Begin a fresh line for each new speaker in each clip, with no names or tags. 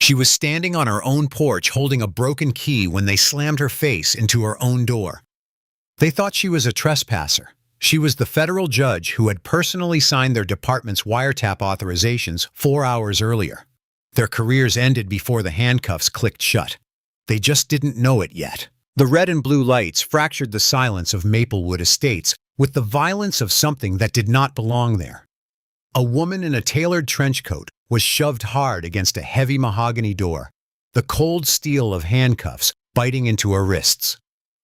She was standing on her own porch holding a broken key when they slammed her face into her own door. They thought she was a trespasser. She was the federal judge who had personally signed their department's wiretap authorizations 4 hours earlier. Their careers ended before the handcuffs clicked shut. They just didn't know it yet. The red and blue lights fractured the silence of Maplewood Estates with the violence of something that did not belong there. A woman in a tailored trench coat was shoved hard against a heavy mahogany door, the cold steel of handcuffs biting into her wrists.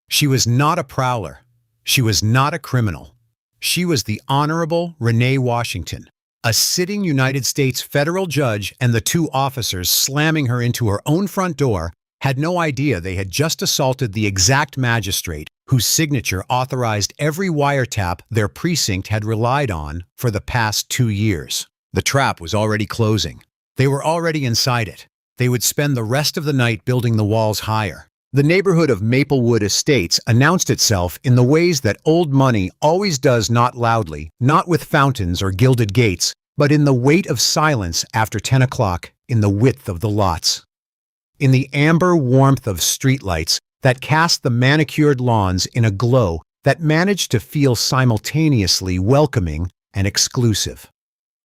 She was not a prowler. She was not a criminal. She was the Honorable Renee Washington, a sitting United States federal judge, and the two officers slamming her into her own front door had no idea they had just assaulted the exact magistrate whose signature authorized every wiretap their precinct had relied on for the past 2 years. The trap was already closing. They were already inside it. They would spend the rest of the night building the walls higher. The neighborhood of Maplewood Estates announced itself in the ways that old money always does, not loudly, not with fountains or gilded gates, but in the weight of silence after 10 o'clock, in the width of the lots. In the amber warmth of streetlights that cast the manicured lawns in a glow that managed to feel simultaneously welcoming and exclusive.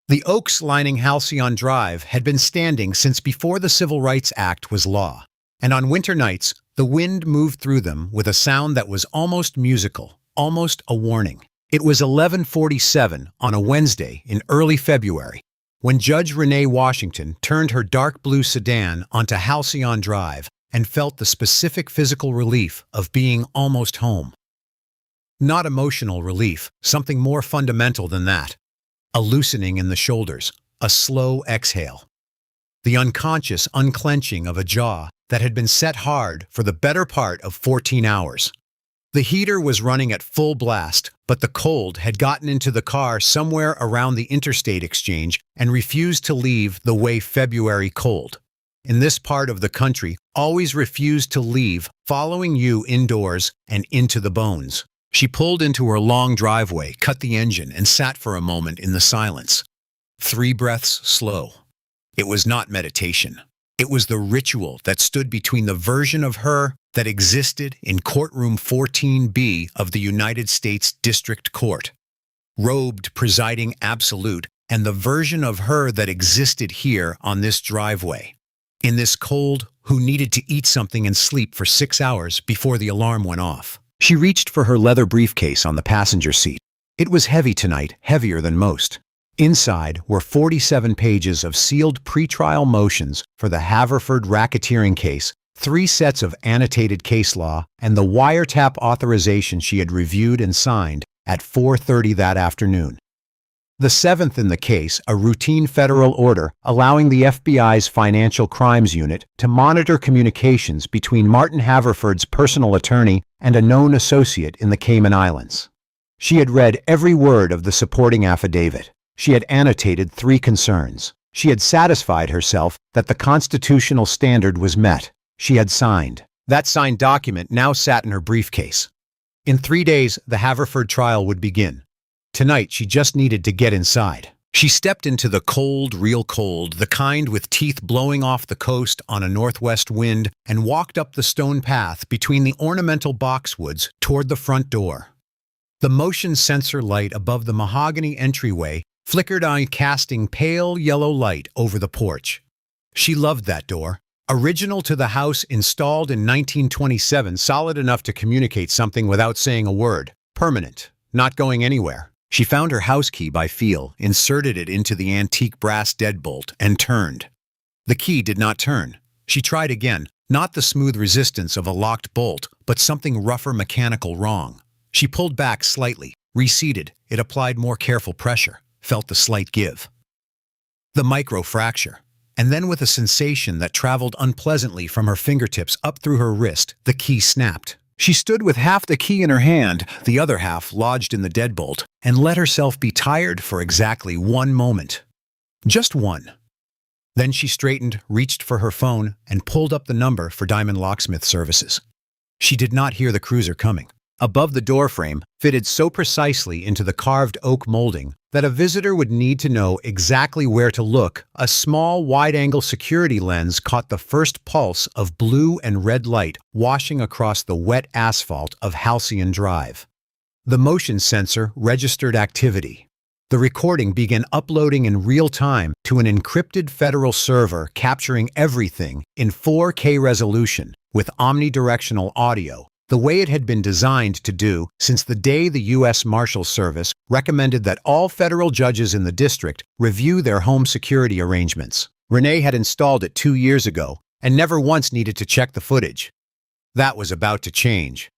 The oaks lining Halcyon Drive had been standing since before the Civil Rights Act was law, and on winter nights, the wind moved through them with a sound that was almost musical, almost a warning. It was 11:47 on a Wednesday in early February when Judge Renee Washington turned her dark blue sedan onto Halcyon Drive and felt the specific physical relief of being almost home. Not emotional relief, something more fundamental than that. A loosening in the shoulders, a slow exhale. The unconscious unclenching of a jaw that had been set hard for the better part of 14 hours. The heater was running at full blast, but the cold had gotten into the car somewhere around the interstate exchange and refused to leave the way February cold, in this part of the country, always refused to leave, following you indoors and into the bones. She pulled into her long driveway, cut the engine, and sat for a moment in the silence. 3 breaths slow. It was not meditation. It was the ritual that stood between the version of her that existed in courtroom 14B of the United States District Court, robed presiding absolute, and the version of her that existed here on this driveway, in this cold, who needed to eat something and sleep for 6 hours before the alarm went off. She reached for her leather briefcase on the passenger seat. It was heavy tonight, heavier than most. Inside were 47 pages of sealed pretrial motions for the Haverford racketeering case, 3 sets of annotated case law, and the wiretap authorization she had reviewed and signed at 4:30 that afternoon. The 7th in the case, a routine federal order allowing the FBI's Financial Crimes Unit to monitor communications between Martin Haverford's personal attorney and a known associate in the Cayman Islands. She had read every word of the supporting affidavit. She had annotated 3 concerns. She had satisfied herself that the constitutional standard was met. She had signed. That signed document now sat in her briefcase. In 3 days, the Haverford trial would begin. Tonight, she just needed to get inside. She stepped into the cold, real cold, the kind with teeth blowing off the coast on a northwest wind, and walked up the stone path between the ornamental boxwoods toward the front door. The motion sensor light above the mahogany entryway flickered on, casting pale yellow light over the porch. She loved that door. Original to the house, installed in 1927, solid enough to communicate something without saying a word. Permanent, not going anywhere. She found her house key by feel, inserted it into the antique brass deadbolt, and turned. The key did not turn. She tried again, not the smooth resistance of a locked bolt, but something rougher, mechanical wrong. She pulled back slightly, reseated. It applied more careful pressure, felt the slight give. The micro-fracture. And then with a sensation that traveled unpleasantly from her fingertips up through her wrist, the key snapped. She stood with half the key in her hand, the other half lodged in the deadbolt, and let herself be tired for exactly 1 moment. Just 1. Then she straightened, reached for her phone, and pulled up the number for Diamond Locksmith Services. She did not hear the cruiser coming. above the doorframe, fitted so precisely into the carved oak molding that a visitor would need to know exactly where to look. A small, wide-angle security lens caught the first pulse of blue and red light washing across the wet asphalt of Halcyon Drive. The motion sensor registered activity. The recording began uploading in real time to an encrypted federal server capturing everything in 4K resolution with omnidirectional audio, the way it had been designed to do since the day the U.S. Marshals Service recommended that all federal judges in the district review their home security arrangements. Renee had installed it 2 years ago and never once needed to check the footage. That was about to change.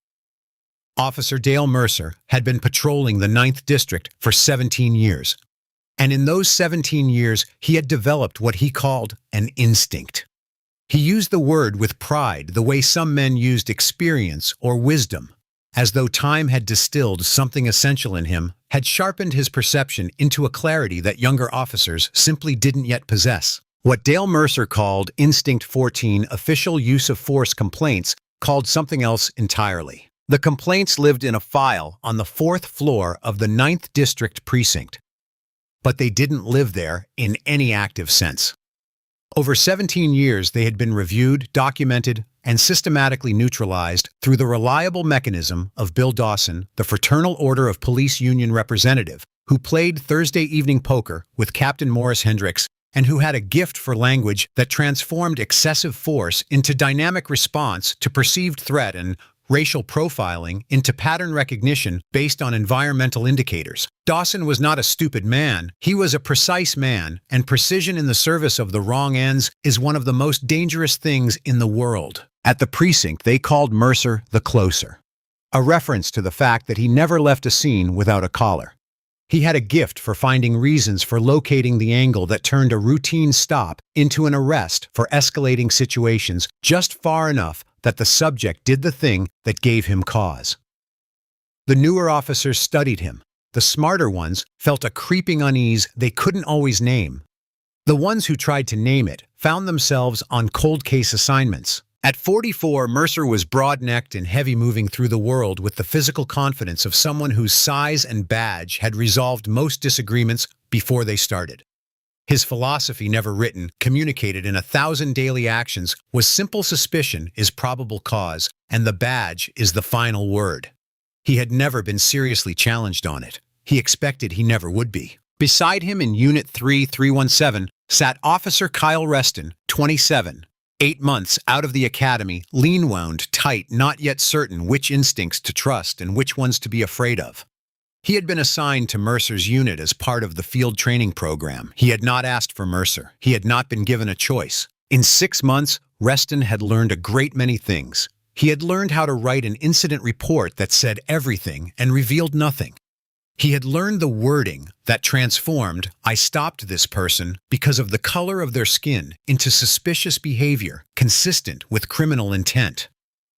Officer Dale Mercer had been patrolling the 9th District for 17 years. And in those 17 years, he had developed what he called an instinct. He used the word with pride the way some men used experience or wisdom, as though time had distilled something essential in him, had sharpened his perception into a clarity that younger officers simply didn't yet possess. What Dale Mercer called Instinct 14 official use of force complaints called something else entirely. The complaints lived in a file on the 4th floor of the 9th District Precinct. But they didn't live there in any active sense. Over 17 years, they had been reviewed, documented, and systematically neutralized through the reliable mechanism of Bill Dawson, the Fraternal Order of Police Union representative, who played Thursday evening poker with Captain Morris Hendricks and who had a gift for language that transformed excessive force into dynamic response to perceived threat and racial profiling into pattern recognition based on environmental indicators. Dawson was not a stupid man. He was a precise man, and precision in the service of the wrong ends is one of the most dangerous things in the world. At the precinct, they called Mercer the Closer, a reference to the fact that he never left a scene without a collar. He had a gift for finding reasons for locating the angle that turned a routine stop into an arrest for escalating situations just far enough that the subject did the thing that gave him cause. The newer officers studied him. The smarter ones felt a creeping unease they couldn't always name. The ones who tried to name it found themselves on cold case assignments. At 44, Mercer was broad-necked and heavy-moving through the world with the physical confidence of someone whose size and badge had resolved most disagreements before they started. His philosophy, never written, communicated in 1,000 daily actions, was simple suspicion is probable cause, and the badge is the final word. He had never been seriously challenged on it. He expected he never would be. Beside him in Unit 3317 sat Officer Kyle Reston, 27, 8 months out of the academy, lean-wound, tight, not yet certain which instincts to trust and which ones to be afraid of. He had been assigned to Mercer's unit as part of the field training program. He had not asked for Mercer. He had not been given a choice. In 6 months, Reston had learned a great many things. He had learned how to write an incident report that said everything and revealed nothing. He had learned the wording that transformed, "I stopped this person because of the color of their skin," into suspicious behavior consistent with criminal intent.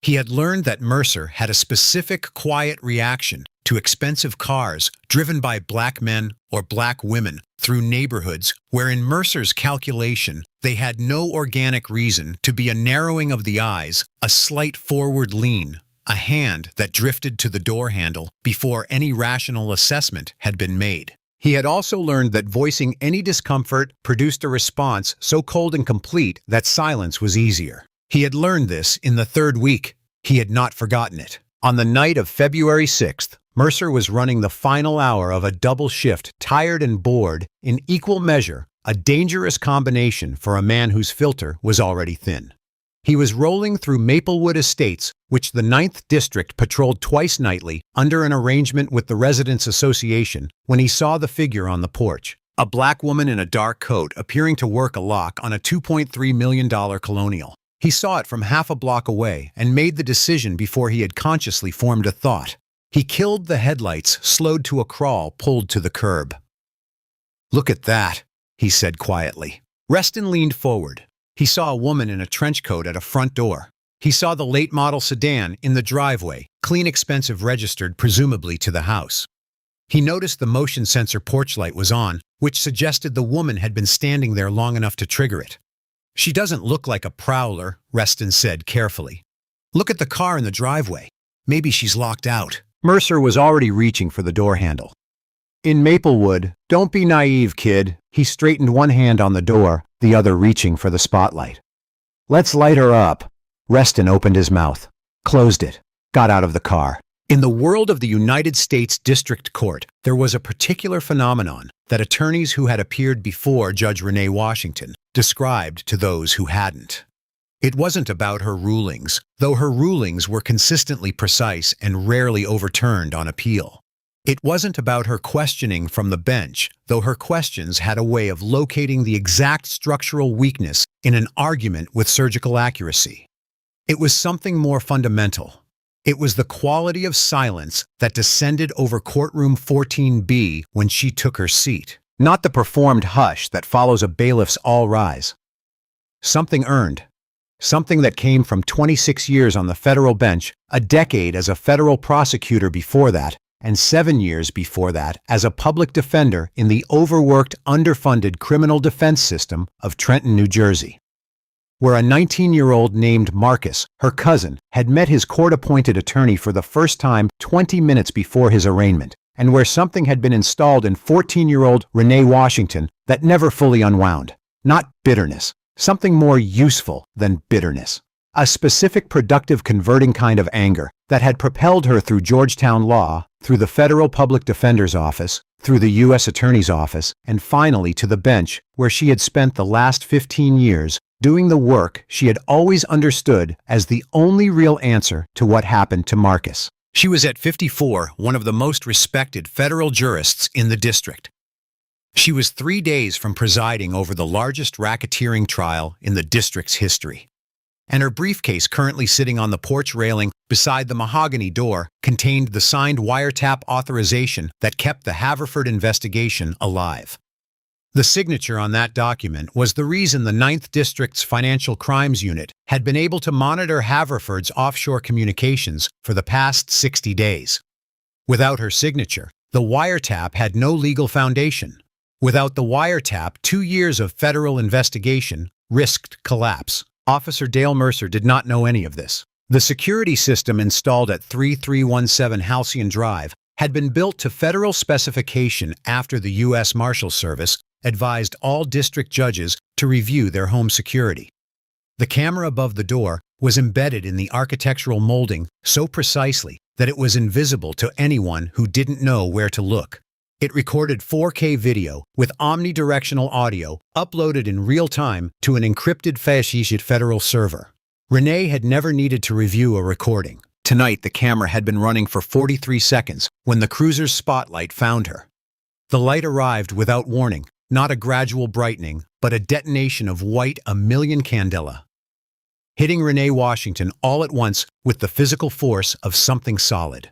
He had learned that Mercer had a specific quiet reaction to expensive cars driven by black men or black women through neighborhoods where in Mercer's calculation they had no organic reason to be a narrowing of the eyes, a slight forward lean, a hand that drifted to the door handle before any rational assessment had been made. He had also learned that voicing any discomfort produced a response so cold and complete that silence was easier. He had learned this in the 3rd week. He had not forgotten it. On the night of February 6th, Mercer was running the final hour of a double shift, tired and bored, in equal measure, a dangerous combination for a man whose filter was already thin. He was rolling through Maplewood Estates, which the 9th District patrolled twice nightly under an arrangement with the Residents Association, when he saw the figure on the porch, a black woman in a dark coat appearing to work a lock on a $2.3 million Colonial. He saw it from half a block away and made the decision before he had consciously formed a thought. He killed the headlights, slowed to a crawl, pulled to the curb. "Look at that," he said quietly. Reston leaned forward. He saw a woman in a trench coat at a front door. He saw the late-model sedan in the driveway, clean, expensive, registered presumably to the house. He noticed the motion sensor porch light was on, which suggested the woman had been standing there long enough to trigger it. "She doesn't look like a prowler," Reston said carefully. "Look at the car in the driveway. Maybe she's locked out. Mercer was already reaching for the door handle. In Maplewood, don't be naive, kid. He straightened one hand on the door, the other reaching for the spotlight. Let's light her up. Reston opened his mouth, closed it, got out of the car. In the world of the United States District Court, there was a particular phenomenon that attorneys who had appeared before Judge Renee Washington described to those who hadn't. It wasn't about her rulings, though her rulings were consistently precise and rarely overturned on appeal. It wasn't about her questioning from the bench, though her questions had a way of locating the exact structural weakness in an argument with surgical accuracy. It was something more fundamental. It was the quality of silence that descended over courtroom 14B when she took her seat, not the performed hush that follows a bailiff's all rise. Something earned. Something that came from 26 years on the federal bench, a decade as a federal prosecutor before that, and 7 years before that as a public defender in the overworked, underfunded criminal defense system of Trenton, New Jersey, where a 19-year-old named Marcus, her cousin, had met his court-appointed attorney for the first time 20 minutes before his arraignment, and where something had been installed in 14-year-old Renee Washington that never fully unwound. Not bitterness, something more useful than bitterness. A specific productive converting kind of anger that had propelled her through Georgetown Law, through the Federal Public Defender's Office, through the U.S. Attorney's Office, and finally to the bench where she had spent the last 15 years doing the work she had always understood as the only real answer to what happened to Marcus. She was at 54, one of the most respected federal jurists in the district. She was 3 days from presiding over the largest racketeering trial in the district's history. And her briefcase, currently sitting on the porch railing beside the mahogany door, contained the signed wiretap authorization that kept the Haverford investigation alive. The signature on that document was the reason the 9th District's Financial Crimes Unit had been able to monitor Haverford's offshore communications for the past 60 days. Without her signature, the wiretap had no legal foundation. Without the wiretap, 2 years of federal investigation risked collapse. Officer Dale Mercer did not know any of this. The security system installed at 3317 Halcyon Drive had been built to federal specification after the U.S. Marshals Service advised all district judges to review their home security. The camera above the door was embedded in the architectural molding so precisely that it was invisible to anyone who didn't know where to look. It recorded 4K video with omnidirectional audio uploaded in real time to an encrypted federal server. Renee had never needed to review a recording. Tonight, the camera had been running for 43 seconds when the cruiser's spotlight found her. The light arrived without warning, not a gradual brightening, but a detonation of white 1,000,000 candela, hitting Renee Washington all at once with the physical force of something solid.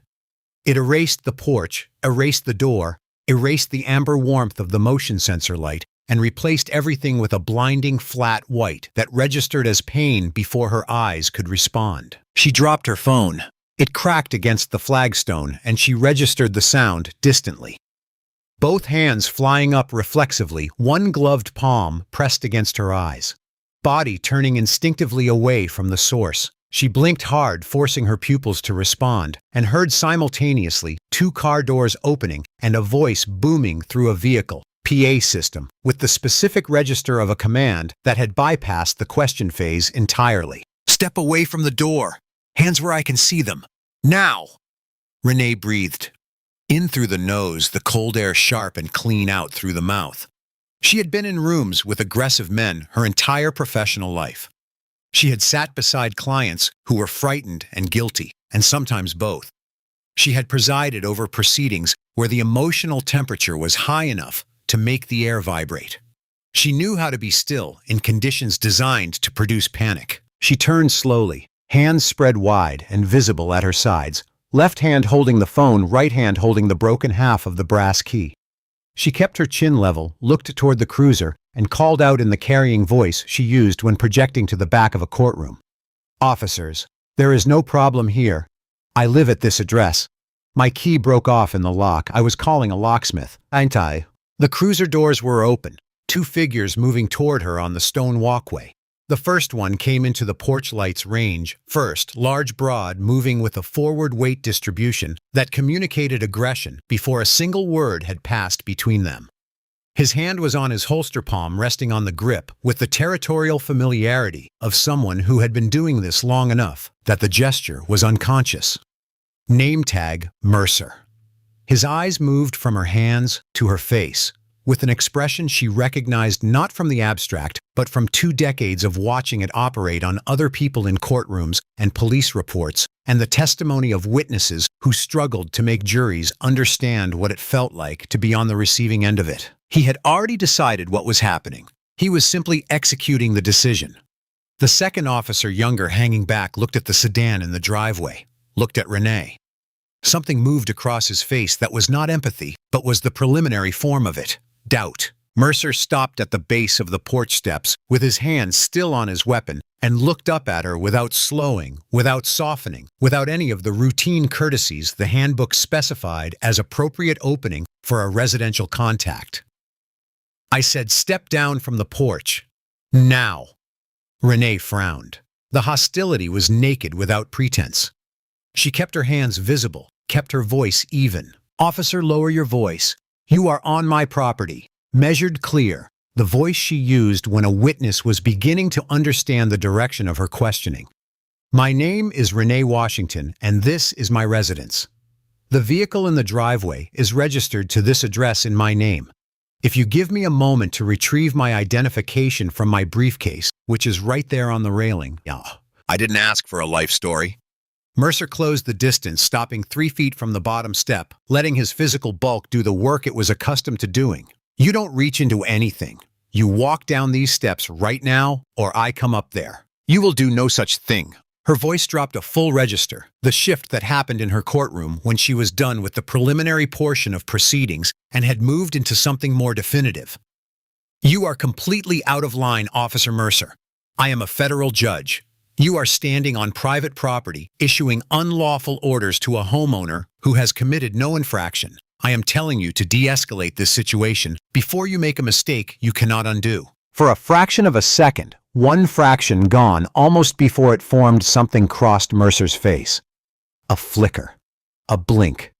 It erased the porch, erased the door, erased the amber warmth of the motion sensor light, and replaced everything with a blinding flat white that registered as pain before her eyes could respond. She dropped her phone. It cracked against the flagstone, and she registered the sound distantly. Both hands flying up reflexively, one gloved palm pressed against her eyes. Body turning instinctively away from the source. She blinked hard, forcing her pupils to respond, and heard simultaneously 2 car doors opening and a voice booming through a vehicle PA system with the specific register of a command that had bypassed the question phase entirely. "Step away from the door. Hands where I can see them. Now!" Renee breathed. In through the nose, the cold air sharp and clean out through the mouth. She had been in rooms with aggressive men her entire professional life. She had sat beside clients who were frightened and guilty, and sometimes both. She had presided over proceedings where the emotional temperature was high enough to make the air vibrate. She knew how to be still in conditions designed to produce panic. She turned slowly, hands spread wide and visible at her sides, left hand holding the phone, right hand holding the broken half of the brass key. She kept her chin level, looked toward the cruiser, and called out in the carrying voice she used when projecting to the back of a courtroom. "Officers, there is no problem here. I live at this address. My key broke off in the lock. I was calling a locksmith. Ain't I?" The cruiser doors were open, 2 figures moving toward her on the stone walkway. The first one came into the porch light's range, first, large broad, moving with a forward weight distribution that communicated aggression before a single word had passed between them. His hand was on his holster palm resting on the grip with the territorial familiarity of someone who had been doing this long enough that the gesture was unconscious. Name tag, Mercer. His eyes moved from her hands to her face, with an expression she recognized not from the abstract, but from 2 decades of watching it operate on other people in courtrooms and police reports, and the testimony of witnesses who struggled to make juries understand what it felt like to be on the receiving end of it. He had already decided what was happening. He was simply executing the decision. The second officer, younger, hanging back, looked at the sedan in the driveway, looked at Renee. Something moved across his face that was not empathy, but was the preliminary form of it. Doubt. Mercer stopped at the base of the porch steps, with his hand still on his weapon, and looked up at her without slowing, without softening, without any of the routine courtesies the handbook specified as appropriate opening for a residential contact. I said, step down from the porch. Now. Renee frowned. The hostility was naked without pretense. She kept her hands visible, kept her voice even. Officer, lower your voice. You are on my property. Measured clear. The voice she used when a witness was beginning to understand the direction of her questioning. My name is Renee Washington, and this is my residence. The vehicle in the driveway is registered to this address in my name. If you give me a moment to retrieve my identification from my briefcase, which is right there on the railing. I didn't ask for a life story. Mercer closed the distance, stopping 3 feet from the bottom step, letting his physical bulk do the work it was accustomed to doing. You don't reach into anything. You walk down these steps right now, or I come up there. You will do no such thing. Her voice dropped a full register, the shift that happened in her courtroom when she was done with the preliminary portion of proceedings and had moved into something more definitive. You are completely out of line, Officer Mercer. I am a federal judge. You are standing on private property, issuing unlawful orders to a homeowner who has committed no infraction. I am telling you to de-escalate this situation before you make a mistake you cannot undo. For a fraction of a second, one fraction gone almost before it formed, something crossed Mercer's face. A flicker. A blink.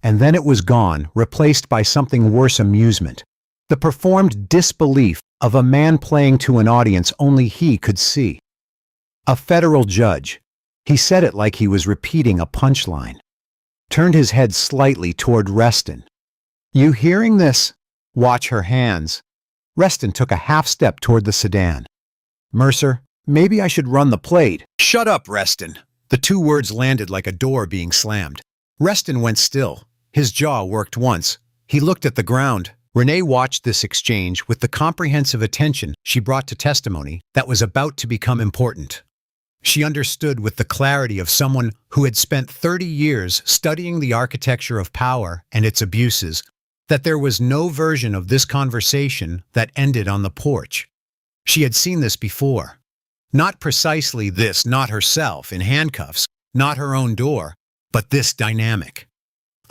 And then it was gone, replaced by something worse, amusement. The performed disbelief of a man playing to an audience only he could see. A federal judge. He said it like he was repeating a punchline. Turned his head slightly toward Reston. You hearing this? Watch her hands. Reston took a half step toward the sedan. Mercer, maybe I should run the plate. Shut up, Reston. The 2 words landed like a door being slammed. Reston went still. His jaw worked once. He looked at the ground. Renee watched this exchange with the comprehensive attention she brought to testimony that was about to become important. She understood with the clarity of someone who had spent 30 years studying the architecture of power and its abuses, that there was no version of this conversation that ended on the porch. She had seen this before. Not precisely this, not herself in handcuffs, not her own door, but this dynamic.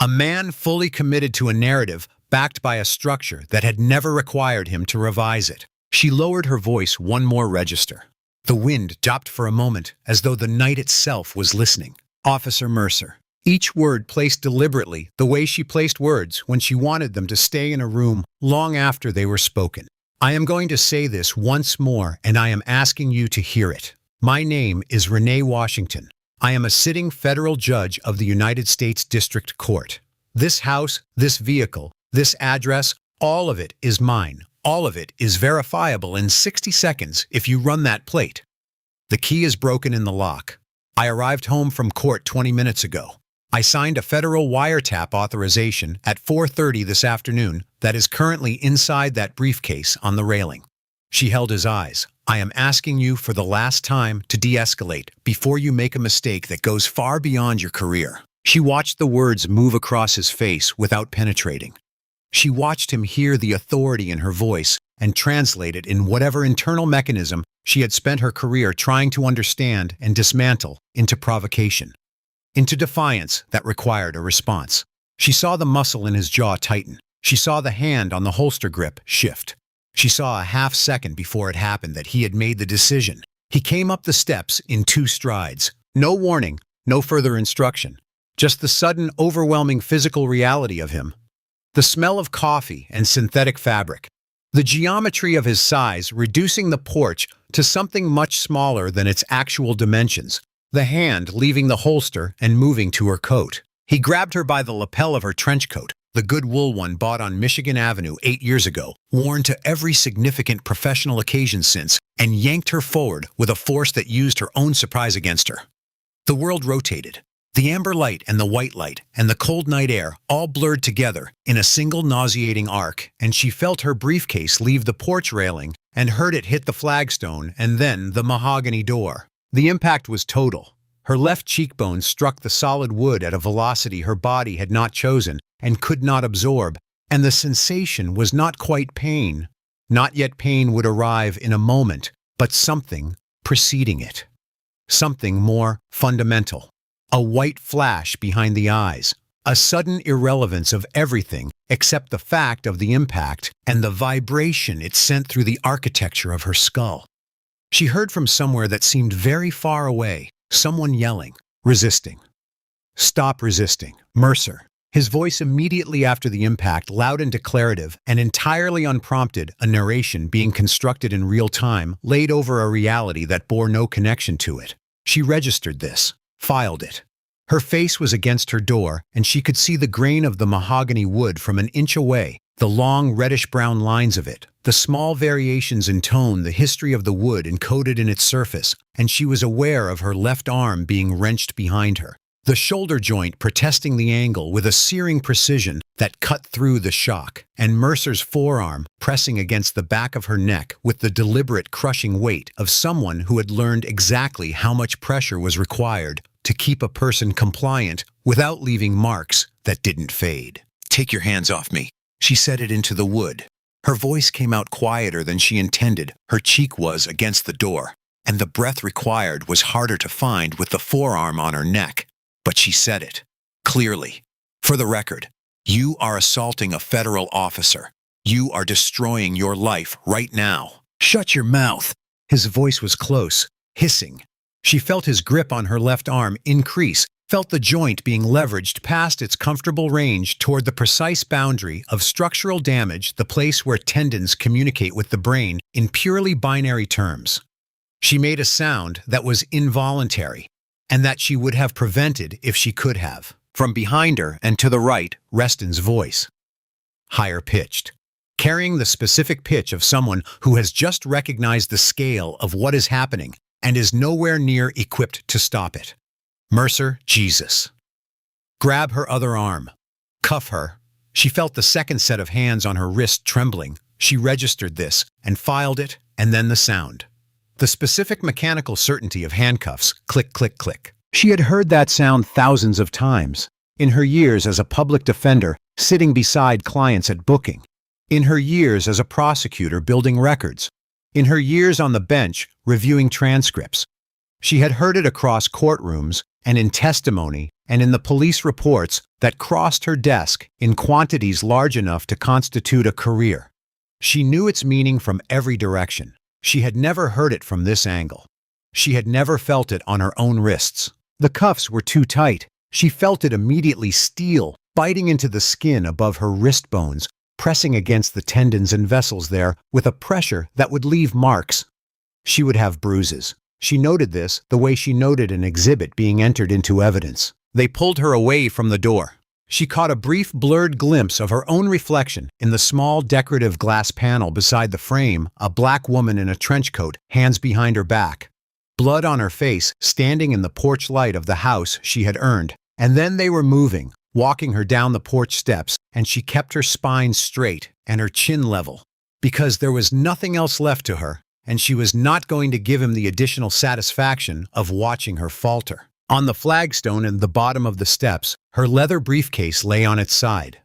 A man fully committed to a narrative backed by a structure that had never required him to revise it. She lowered her voice one more register. The wind dropped for a moment, as though the night itself was listening. Officer Mercer. Each word placed deliberately, the way she placed words when she wanted them to stay in a room long after they were spoken. I am going to say this once more, and I am asking you to hear it. My name is Renee Washington. I am a sitting federal judge of the United States District Court. This house, this vehicle, this address, all of it is mine. All of it is verifiable in 60 seconds if you run that plate. The key is broken in the lock. I arrived home from court 20 minutes ago. I signed a federal wiretap authorization at 4:30 this afternoon that is currently inside that briefcase on the railing. She held his eyes. I am asking you for the last time to de-escalate before you make a mistake that goes far beyond your career. She watched the words move across his face without penetrating. She watched him hear the authority in her voice and translate it in whatever internal mechanism she had spent her career trying to understand and dismantle into provocation, into defiance that required a response. She saw the muscle in his jaw tighten. She saw the hand on the holster grip shift. She saw a half-second before it happened that he had made the decision. He came up the steps in 2 strides. No warning, no further instruction. Just the sudden, overwhelming physical reality of him. The smell of coffee and synthetic fabric. The geometry of his size reducing the porch to something much smaller than its actual dimensions. The hand leaving the holster and moving to her coat. He grabbed her by the lapel of her trench coat, the good wool one bought on Michigan Avenue 8 years ago, worn to every significant professional occasion since, and yanked her forward with a force that used her own surprise against her. The world rotated. The amber light and the white light and the cold night air all blurred together in a single nauseating arc, and she felt her briefcase leave the porch railing and heard it hit the flagstone and then the mahogany door. The impact was total. Her left cheekbone struck the solid wood at a velocity her body had not chosen and could not absorb, and the sensation was not quite pain. Not yet pain would arrive in a moment, but something preceding it. Something more fundamental. A white flash behind the eyes. A sudden irrelevance of everything except the fact of the impact and the vibration it sent through the architecture of her skull. She heard from somewhere that seemed very far away, someone yelling, resisting. "Stop resisting, Mercer." His voice immediately after the impact, loud and declarative, and entirely unprompted, a narration being constructed in real time, laid over a reality that bore no connection to it. She registered this, filed it. Her face was against her door, and she could see the grain of the mahogany wood from an inch away, the long reddish-brown lines of it, the small variations in tone, the history of the wood encoded in its surface, and she was aware of her left arm being wrenched behind her. The shoulder joint protesting the angle with a searing precision that cut through the shock, and Mercer's forearm pressing against the back of her neck with the deliberate crushing weight of someone who had learned exactly how much pressure was required to keep a person compliant without leaving marks that didn't fade. "Take your hands off me," she said it into the wood. Her voice came out quieter than she intended. Her cheek was against the door, and the breath required was harder to find with the forearm on her neck. But she said it, clearly. "For the record, you are assaulting a federal officer. You are destroying your life right now. Shut your mouth." His voice was close, hissing. She felt his grip on her left arm increase, felt the joint being leveraged past its comfortable range toward the precise boundary of structural damage, the place where tendons communicate with the brain in purely binary terms. She made a sound that was involuntary, and that she would have prevented if she could have. From behind her and to the right, Reston's voice. Higher pitched, carrying the specific pitch of someone who has just recognized the scale of what is happening and is nowhere near equipped to stop it. "Mercer, Jesus." Grab her other arm. Cuff her. She felt the second set of hands on her wrist trembling. She registered this and filed it, and then the sound. The specific mechanical certainty of handcuffs, click, click, click. She had heard that sound thousands of times, in her years as a public defender, sitting beside clients at booking, in her years as a prosecutor building records, in her years on the bench reviewing transcripts. She had heard it across courtrooms and in testimony and in the police reports that crossed her desk in quantities large enough to constitute a career. She knew its meaning from every direction. She had never heard it from this angle. She had never felt it on her own wrists. The cuffs were too tight. She felt it immediately steel, biting into the skin above her wrist bones, pressing against the tendons and vessels there with a pressure that would leave marks. She would have bruises. She noted this the way she noted an exhibit being entered into evidence. They pulled her away from the door. She caught a brief, blurred glimpse of her own reflection in the small, decorative glass panel beside the frame, a black woman in a trench coat, hands behind her back. Blood on her face, standing in the porch light of the house she had earned. And then they were moving, walking her down the porch steps, and she kept her spine straight and her chin level, because there was nothing else left to her, and she was not going to give him the additional satisfaction of watching her falter. On the flagstone in the bottom of the steps, her leather briefcase lay on its side.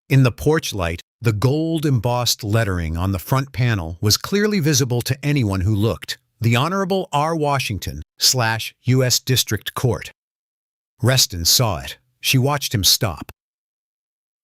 In the porch light, the gold-embossed lettering on the front panel was clearly visible to anyone who looked. The Honorable R. Washington / U.S. District Court. Reston saw it. She watched him stop.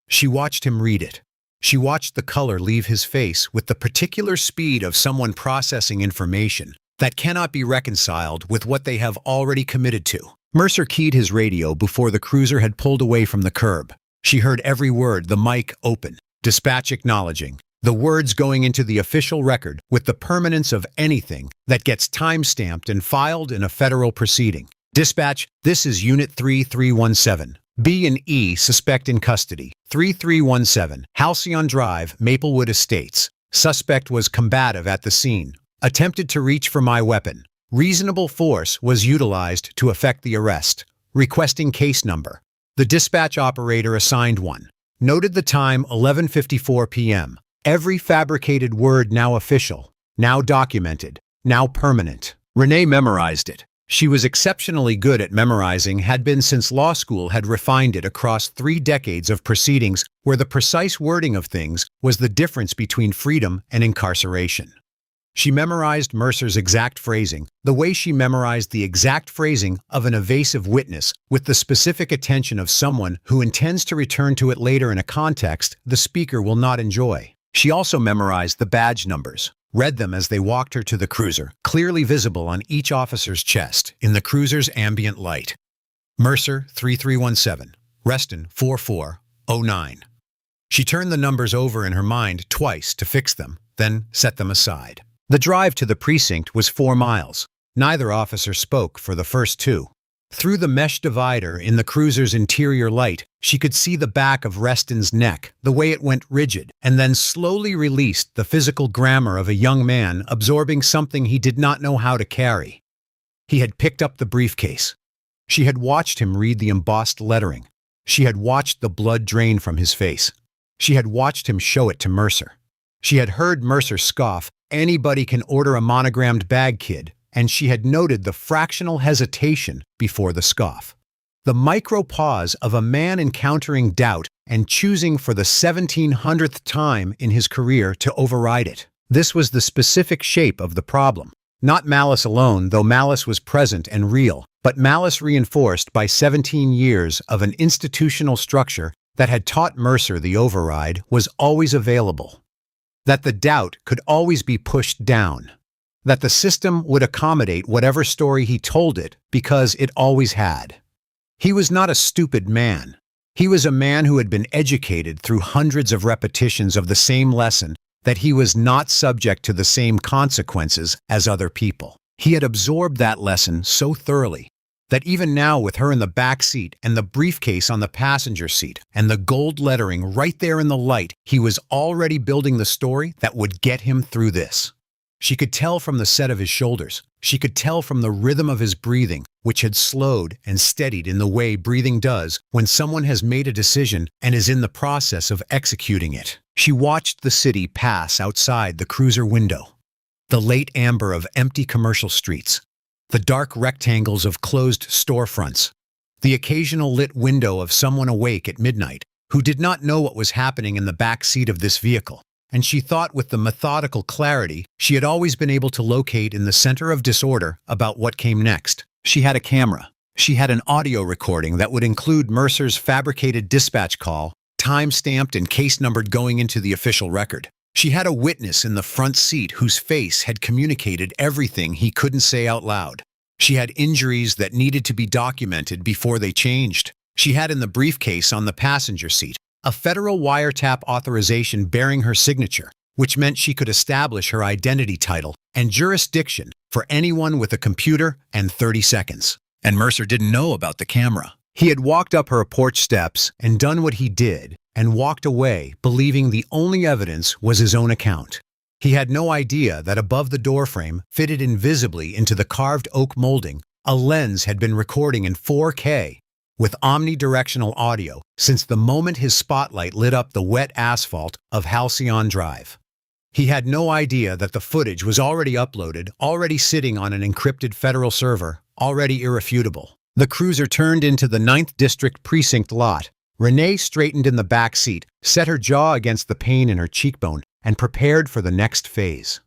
She watched him read it. She watched the color leave his face with the particular speed of someone processing information that cannot be reconciled with what they have already committed to. Mercer keyed his radio before the cruiser had pulled away from the curb. She heard every word, the mic open, dispatch acknowledging, the words going into the official record with the permanence of anything that gets time-stamped and filed in a federal proceeding. Dispatch, this is Unit 3317. B and E suspect in custody. 3317, Halcyon Drive, Maplewood Estates. Suspect was combative at the scene. Attempted to reach for my weapon. Reasonable force was utilized to effect the arrest. Requesting case number. The dispatch operator assigned one. Noted the time 11:54 p.m. Every fabricated word now official, now documented, now permanent. Renee memorized it. She was exceptionally good at memorizing, had been since law school, had refined it across 3 decades of proceedings where the precise wording of things was the difference between freedom and incarceration. She memorized Mercer's exact phrasing, the way she memorized the exact phrasing of an evasive witness with the specific attention of someone who intends to return to it later in a context the speaker will not enjoy. She also memorized the badge numbers, read them as they walked her to the cruiser, clearly visible on each officer's chest in the cruiser's ambient light. Mercer 3317, Reston 4409. She turned the numbers over in her mind twice to fix them, then set them aside. The drive to the precinct was 4 miles. Neither officer spoke for the first 2. Through the mesh divider in the cruiser's interior light, she could see the back of Reston's neck, the way it went rigid, and then slowly released the physical grammar of a young man absorbing something he did not know how to carry. He had picked up the briefcase. She had watched him read the embossed lettering. She had watched the blood drain from his face. She had watched him show it to Mercer. She had heard Mercer scoff, "Anybody can order a monogrammed bag, kid," and she had noted the fractional hesitation before the scoff. The micro pause of a man encountering doubt and choosing for the 1700th time in his career to override it. This was the specific shape of the problem. Not malice alone, though malice was present and real, but malice reinforced by 17 years of an institutional structure that had taught Mercer the override was always available. That the doubt could always be pushed down. That the system would accommodate whatever story he told it because it always had. He was not a stupid man. He was a man who had been educated through hundreds of repetitions of the same lesson that he was not subject to the same consequences as other people. He had absorbed that lesson so thoroughly that even now, with her in the back seat and the briefcase on the passenger seat and the gold lettering right there in the light, he was already building the story that would get him through this. She could tell from the set of his shoulders. She could tell from the rhythm of his breathing, which had slowed and steadied in the way breathing does when someone has made a decision and is in the process of executing it. She watched the city pass outside the cruiser window. The late amber of empty commercial streets. The dark rectangles of closed storefronts. The occasional lit window of someone awake at midnight who did not know what was happening in the back seat of this vehicle. And she thought with the methodical clarity she had always been able to locate in the center of disorder about what came next. She had a camera. She had an audio recording that would include Mercer's fabricated dispatch call, time-stamped and case-numbered going into the official record. She had a witness in the front seat whose face had communicated everything he couldn't say out loud. She had injuries that needed to be documented before they changed. She had in the briefcase on the passenger seat a federal wiretap authorization bearing her signature, which meant she could establish her identity title and jurisdiction for anyone with a computer and 30 seconds. And Mercer didn't know about the camera. He had walked up her porch steps and done what he did and walked away, believing the only evidence was his own account. He had no idea that above the doorframe, fitted invisibly into the carved oak molding, a lens had been recording in 4K with omnidirectional audio since the moment his spotlight lit up the wet asphalt of Halcyon Drive. He had no idea that the footage was already uploaded, already sitting on an encrypted federal server, already irrefutable. The cruiser turned into the 9th District Precinct lot. Renee straightened in the back seat, set her jaw against the pain in her cheekbone, and prepared for the next phase.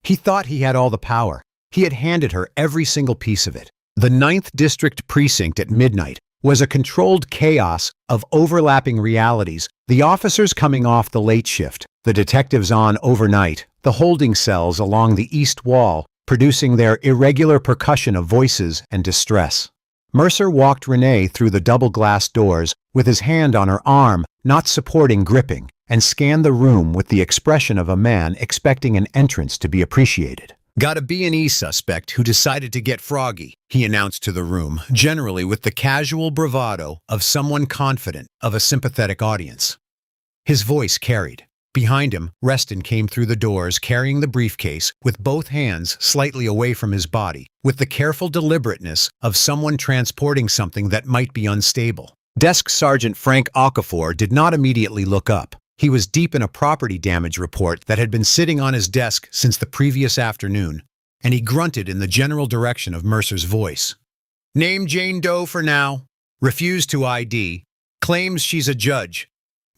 He thought he had all the power. He had handed her every single piece of it. The 9th District Precinct at midnight, was a controlled chaos of overlapping realities, the officers coming off the late shift, the detectives on overnight, the holding cells along the east wall, producing their irregular percussion of voices and distress. Mercer walked Renee through the double-glass doors with his hand on her arm, not supporting gripping, and scanned the room with the expression of a man expecting an entrance to be appreciated. "Got a B&E suspect who decided to get froggy," he announced to the room, generally with the casual bravado of someone confident of a sympathetic audience. His voice carried. Behind him, Reston came through the doors carrying the briefcase with both hands slightly away from his body, with the careful deliberateness of someone transporting something that might be unstable. Desk Sergeant Frank Okafor did not immediately look up. He was deep in a property damage report that had been sitting on his desk since the previous afternoon, and he grunted in the general direction of Mercer's voice. "Name Jane Doe for now. Refused to ID. Claims she's a judge."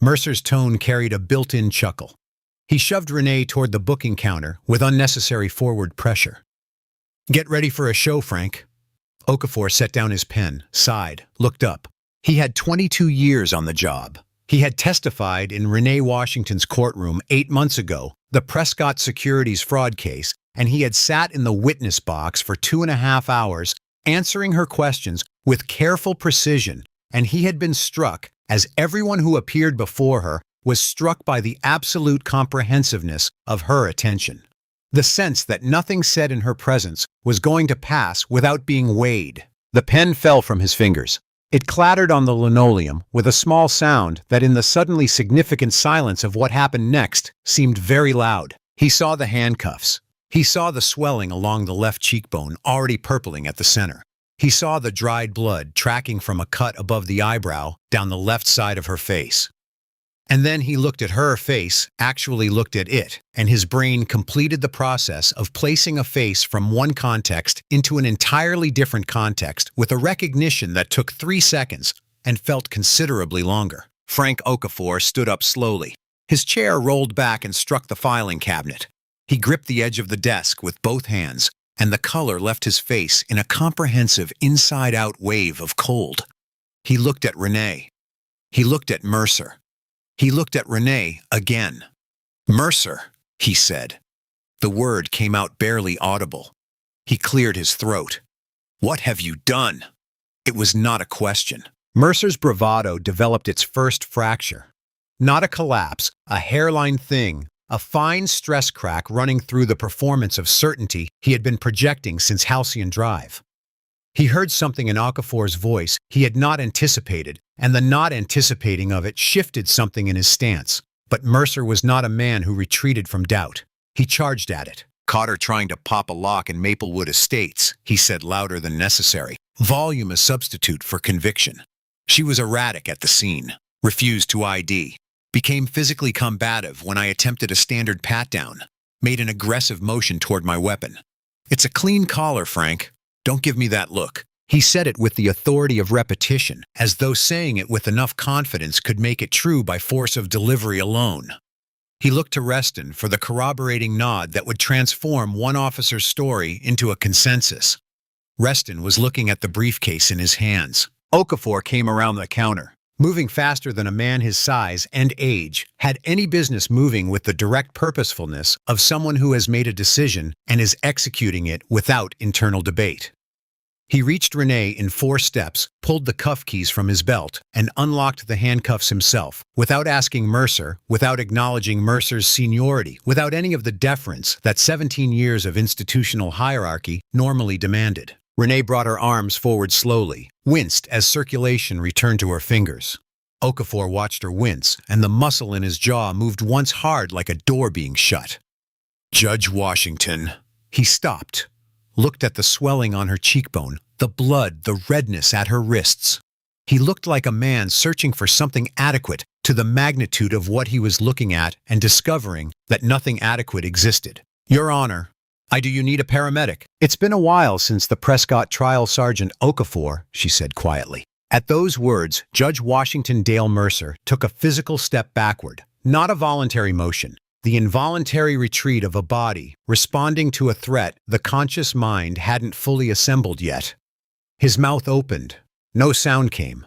Mercer's tone carried a built-in chuckle. He shoved Renee toward the booking counter with unnecessary forward pressure. "Get ready for a show, Frank." Okafor set down his pen, sighed, looked up. He had 22 years on the job. He had testified in Renee Washington's courtroom 8 months ago, the Prescott Securities fraud case, and he had sat in the witness box for 2.5 hours, answering her questions with careful precision, and he had been struck, as everyone who appeared before her was struck by the absolute comprehensiveness of her attention. The sense that nothing said in her presence was going to pass without being weighed. The pen fell from his fingers. It clattered on the linoleum with a small sound that in the suddenly significant silence of what happened next seemed very loud. He saw the handcuffs. He saw the swelling along the left cheekbone already purpling at the center. He saw the dried blood tracking from a cut above the eyebrow down the left side of her face. And then he looked at her face, actually looked at it, and his brain completed the process of placing a face from one context into an entirely different context with a recognition that took 3 seconds and felt considerably longer. Frank Okafor stood up slowly. His chair rolled back and struck the filing cabinet. He gripped the edge of the desk with both hands, and the color left his face in a comprehensive inside-out wave of cold. He looked at Renee. He looked at Mercer. He looked at Renee again. "Mercer," he said. The word came out barely audible. He cleared his throat. "What have you done?" It was not a question. Mercer's bravado developed its first fracture. Not a collapse, a hairline thing, a fine stress crack running through the performance of certainty he had been projecting since Halcyon Drive. He heard something in Okafor's voice he had not anticipated, and the not anticipating of it shifted something in his stance. But Mercer was not a man who retreated from doubt. He charged at it. "Caught her trying to pop a lock in Maplewood Estates," he said louder than necessary. "Volume a substitute for conviction. She was erratic at the scene. Refused to ID. Became physically combative when I attempted a standard pat-down. Made an aggressive motion toward my weapon. It's a clean collar, Frank. Don't give me that look." He said it with the authority of repetition, as though saying it with enough confidence could make it true by force of delivery alone. He looked to Reston for the corroborating nod that would transform one officer's story into a consensus. Reston was looking at the briefcase in his hands. Okafor came around the counter, moving faster than a man his size and age had any business moving, with the direct purposefulness of someone who has made a decision and is executing it without internal debate. He reached Renee in 4 steps, pulled the cuff keys from his belt, and unlocked the handcuffs himself, without asking Mercer, without acknowledging Mercer's seniority, without any of the deference that 17 years of institutional hierarchy normally demanded. Renee brought her arms forward slowly, winced as circulation returned to her fingers. Okafor watched her wince, and the muscle in his jaw moved once hard like a door being shut. "Judge Washington." He stopped, looked at the swelling on her cheekbone, the blood, the redness at her wrists. He looked like a man searching for something adequate to the magnitude of what he was looking at and discovering that nothing adequate existed. "Your Honor, do you need a paramedic?" "It's been a while since the Prescott trial, Sergeant Okafor," she said quietly. At those words, Judge Washington Dale Mercer took a physical step backward, not a voluntary motion, the involuntary retreat of a body responding to a threat the conscious mind hadn't fully assembled yet. His mouth opened, No sound came.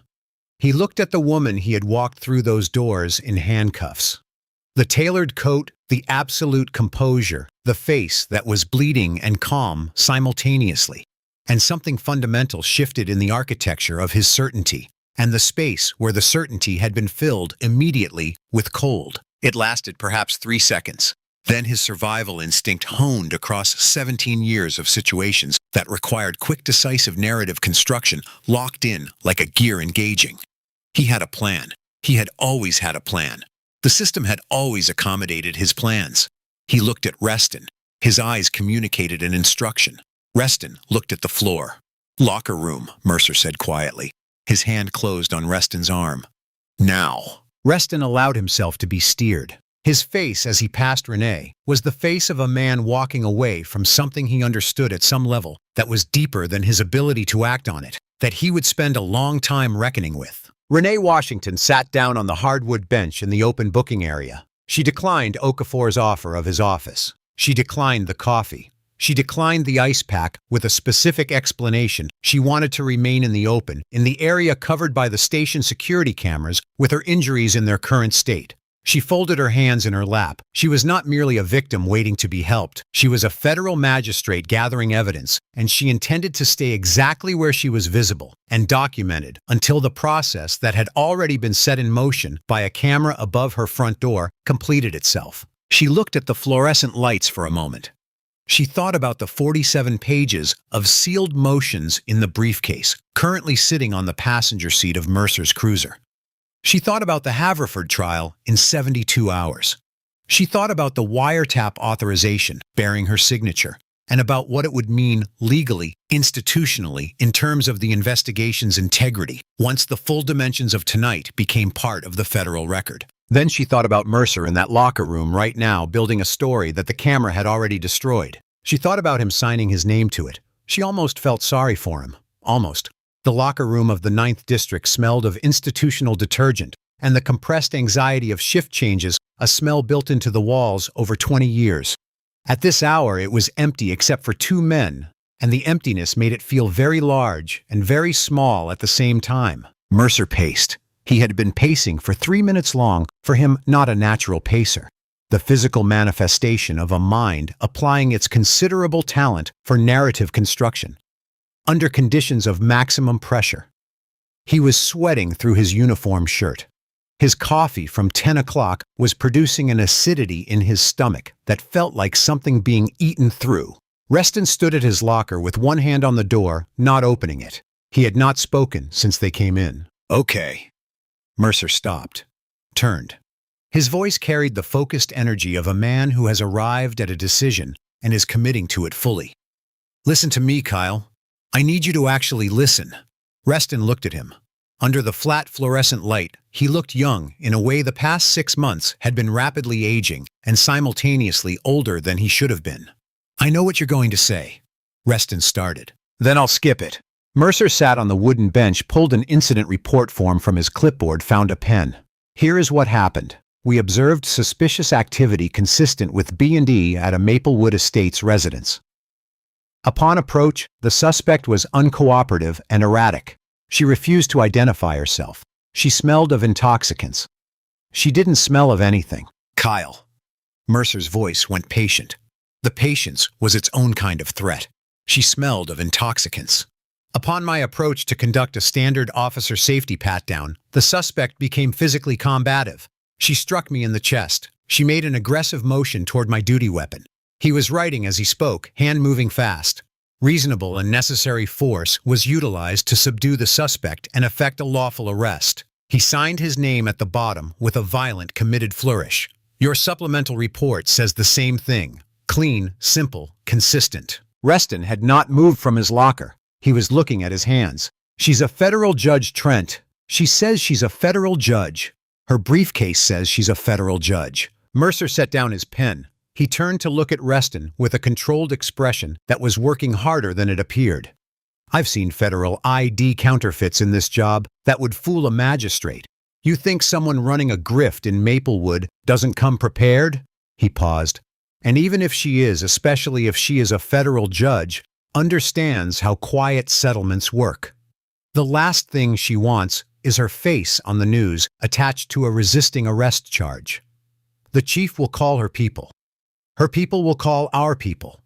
He looked at the woman he had walked through those doors in handcuffs. The tailored coat, the absolute composure, the face that was bleeding and calm simultaneously. And something fundamental shifted in the architecture of his certainty, and the space where the certainty had been filled immediately with cold. It lasted perhaps 3 seconds. Then his survival instinct honed across 17 years of situations that required quick, decisive narrative construction, locked in like a gear engaging. He had a plan. He had always had a plan. The system had always accommodated his plans. He looked at Reston. His eyes communicated an instruction. Reston looked at the floor. "Locker room," Mercer said quietly. His hand closed on Reston's arm. "Now." Reston allowed himself to be steered. His face, as he passed Renee, was the face of a man walking away from something he understood at some level that was deeper than his ability to act on it, that he would spend a long time reckoning with. Renee Washington sat down on the hardwood bench in the open booking area. She declined Okafor's offer of his office. She declined the coffee. She declined the ice pack with a specific explanation. She wanted to remain in the open, in the area covered by the station security cameras, with her injuries in their current state. She folded her hands in her lap. She was not merely a victim waiting to be helped. She was a federal magistrate gathering evidence, and she intended to stay exactly where she was visible and documented until the process that had already been set in motion by a camera above her front door completed itself. She looked at the fluorescent lights for a moment. She thought about the 47 pages of sealed motions in the briefcase, currently sitting on the passenger seat of Mercer's cruiser. She thought about the Haverford trial in 72 hours. She thought about the wiretap authorization bearing her signature, and about what it would mean legally, institutionally, in terms of the investigation's integrity, once the full dimensions of tonight became part of the federal record. Then she thought about Mercer in that locker room right now, building a story that the camera had already destroyed. She thought about him signing his name to it. She almost felt sorry for him. Almost. The locker room of the 9th District smelled of institutional detergent, and the compressed anxiety of shift changes, a smell built into the walls over 20 years. At this hour, it was empty except for 2 men, and the emptiness made it feel very large and very small at the same time. Mercer paced. He had been pacing for 3 minutes long, for him not a natural pacer. The physical manifestation of a mind applying its considerable talent for narrative construction. Under conditions of maximum pressure. He was sweating through his uniform shirt. His coffee from 10 o'clock was producing an acidity in his stomach that felt like something being eaten through. Reston stood at his locker with one hand on the door, not opening it. He had not spoken since they came in. "Okay." Mercer stopped, turned. His voice carried the focused energy of a man who has arrived at a decision and is committing to it fully. "Listen to me, Kyle. I need you to actually listen." Reston looked at him. Under the flat fluorescent light, he looked young in a way the past 6 months had been rapidly aging and simultaneously older than he should have been. "I know what you're going to say." Reston started. "Then I'll skip it." Mercer sat on the wooden bench, pulled an incident report form from his clipboard, found a pen. "Here is what happened. We observed suspicious activity consistent with B&E at a Maplewood Estates residence. Upon approach, the suspect was uncooperative and erratic. She refused to identify herself. She smelled of intoxicants. She didn't smell of anything." "Kyle." Mercer's voice went patient. The patience was its own kind of threat. "She smelled of intoxicants. Upon my approach to conduct a standard officer safety pat-down, the suspect became physically combative. She struck me in the chest. She made an aggressive motion toward my duty weapon. He was writing as he spoke, hand moving fast. Reasonable and necessary force was utilized to subdue the suspect and effect a lawful arrest. He signed his name at the bottom with a violent, committed flourish. Your supplemental report says the same thing. Clean, simple, consistent." Reston had not moved from his locker. He was looking at his hands. "She's a federal judge, Trent. She says she's a federal judge. Her briefcase says she's a federal judge." Mercer set down his pen. He turned to look at Reston with a controlled expression that was working harder than it appeared. "I've seen federal ID counterfeits in this job that would fool a magistrate. You think someone running a grift in Maplewood doesn't come prepared?" He paused. "And even if she is, especially if she is a federal judge, understands how quiet settlements work. The last thing she wants is her face on the news attached to a resisting arrest charge. The chief will call her people. Her people will call our people.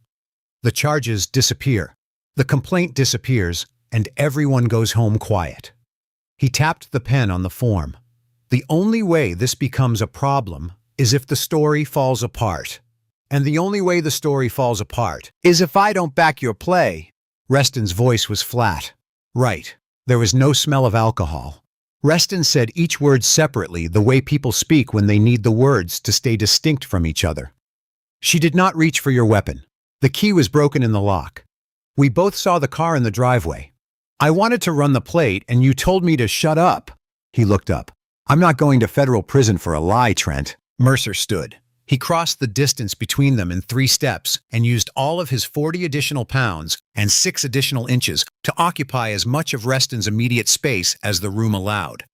The charges disappear. The complaint disappears, and everyone goes home quiet. He tapped the pen on the form. The only way this becomes a problem is if the story falls apart. And the only way the story falls apart is if I don't back your play. Reston's voice was flat. Right. There was no smell of alcohol. Reston said each word separately, the way people speak when they need the words to stay distinct from each other. She did not reach for your weapon. The key was broken in the lock. We both saw the car in the driveway. I wanted to run the plate and you told me to shut up. He looked up. I'm not going to federal prison for a lie, Trent. Mercer stood. He crossed the distance between them in 3 steps and used all of his 40 additional pounds and 6 additional inches to occupy as much of Reston's immediate space as the room allowed.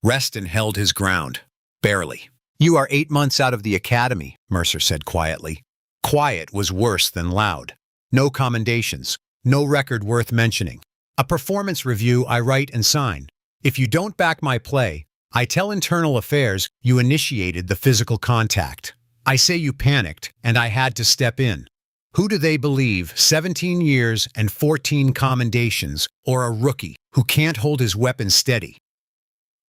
Reston held his ground. Barely. You are 8 months out of the academy, Mercer said quietly. Quiet was worse than loud. No commendations. No record worth mentioning. A performance review I write and sign. If you don't back my play, I tell Internal Affairs you initiated the physical contact. I say you panicked, and I had to step in. Who do they believe, 17 years and 14 commendations, or a rookie who can't hold his weapon steady?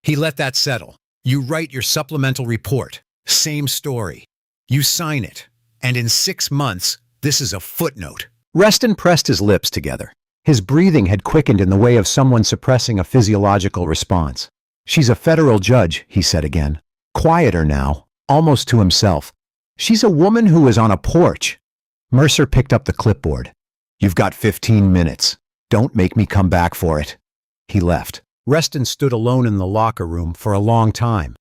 He let that settle. You write your supplemental report. Same story. You sign it. And in 6 months, this is a footnote. Reston pressed his lips together. His breathing had quickened in the way of someone suppressing a physiological response. She's a federal judge, he said again. Quieter now, almost to himself. She's a woman who is on a porch. Mercer picked up the clipboard. You've got 15 minutes. Don't make me come back for it. He left. Reston stood alone in the locker room for a long time.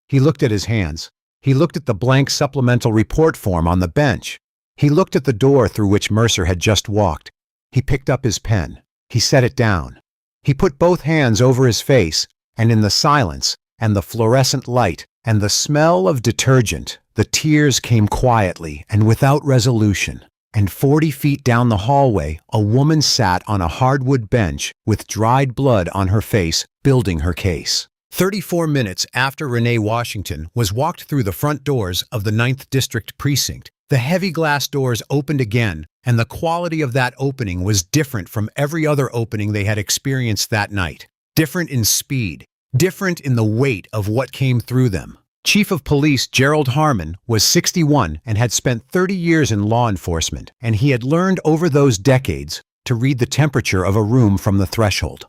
He looked at his hands. He looked at the blank supplemental report form on the bench. He looked at the door through which Mercer had just walked. He picked up his pen. He set it down. He put both hands over his face, and in the silence, and the fluorescent light, and the smell of detergent, the tears came quietly and without resolution. And 40 feet down the hallway, a woman sat on a hardwood bench with dried blood on her face, building her case. 34 minutes after Renee Washington was walked through the front doors of the 9th District Precinct, the heavy glass doors opened again, and the quality of that opening was different from every other opening they had experienced that night. Different in speed, different in the weight of what came through them. Chief of Police Gerald Harmon was 61 and had spent 30 years in law enforcement, and he had learned over those decades to read the temperature of a room from the threshold.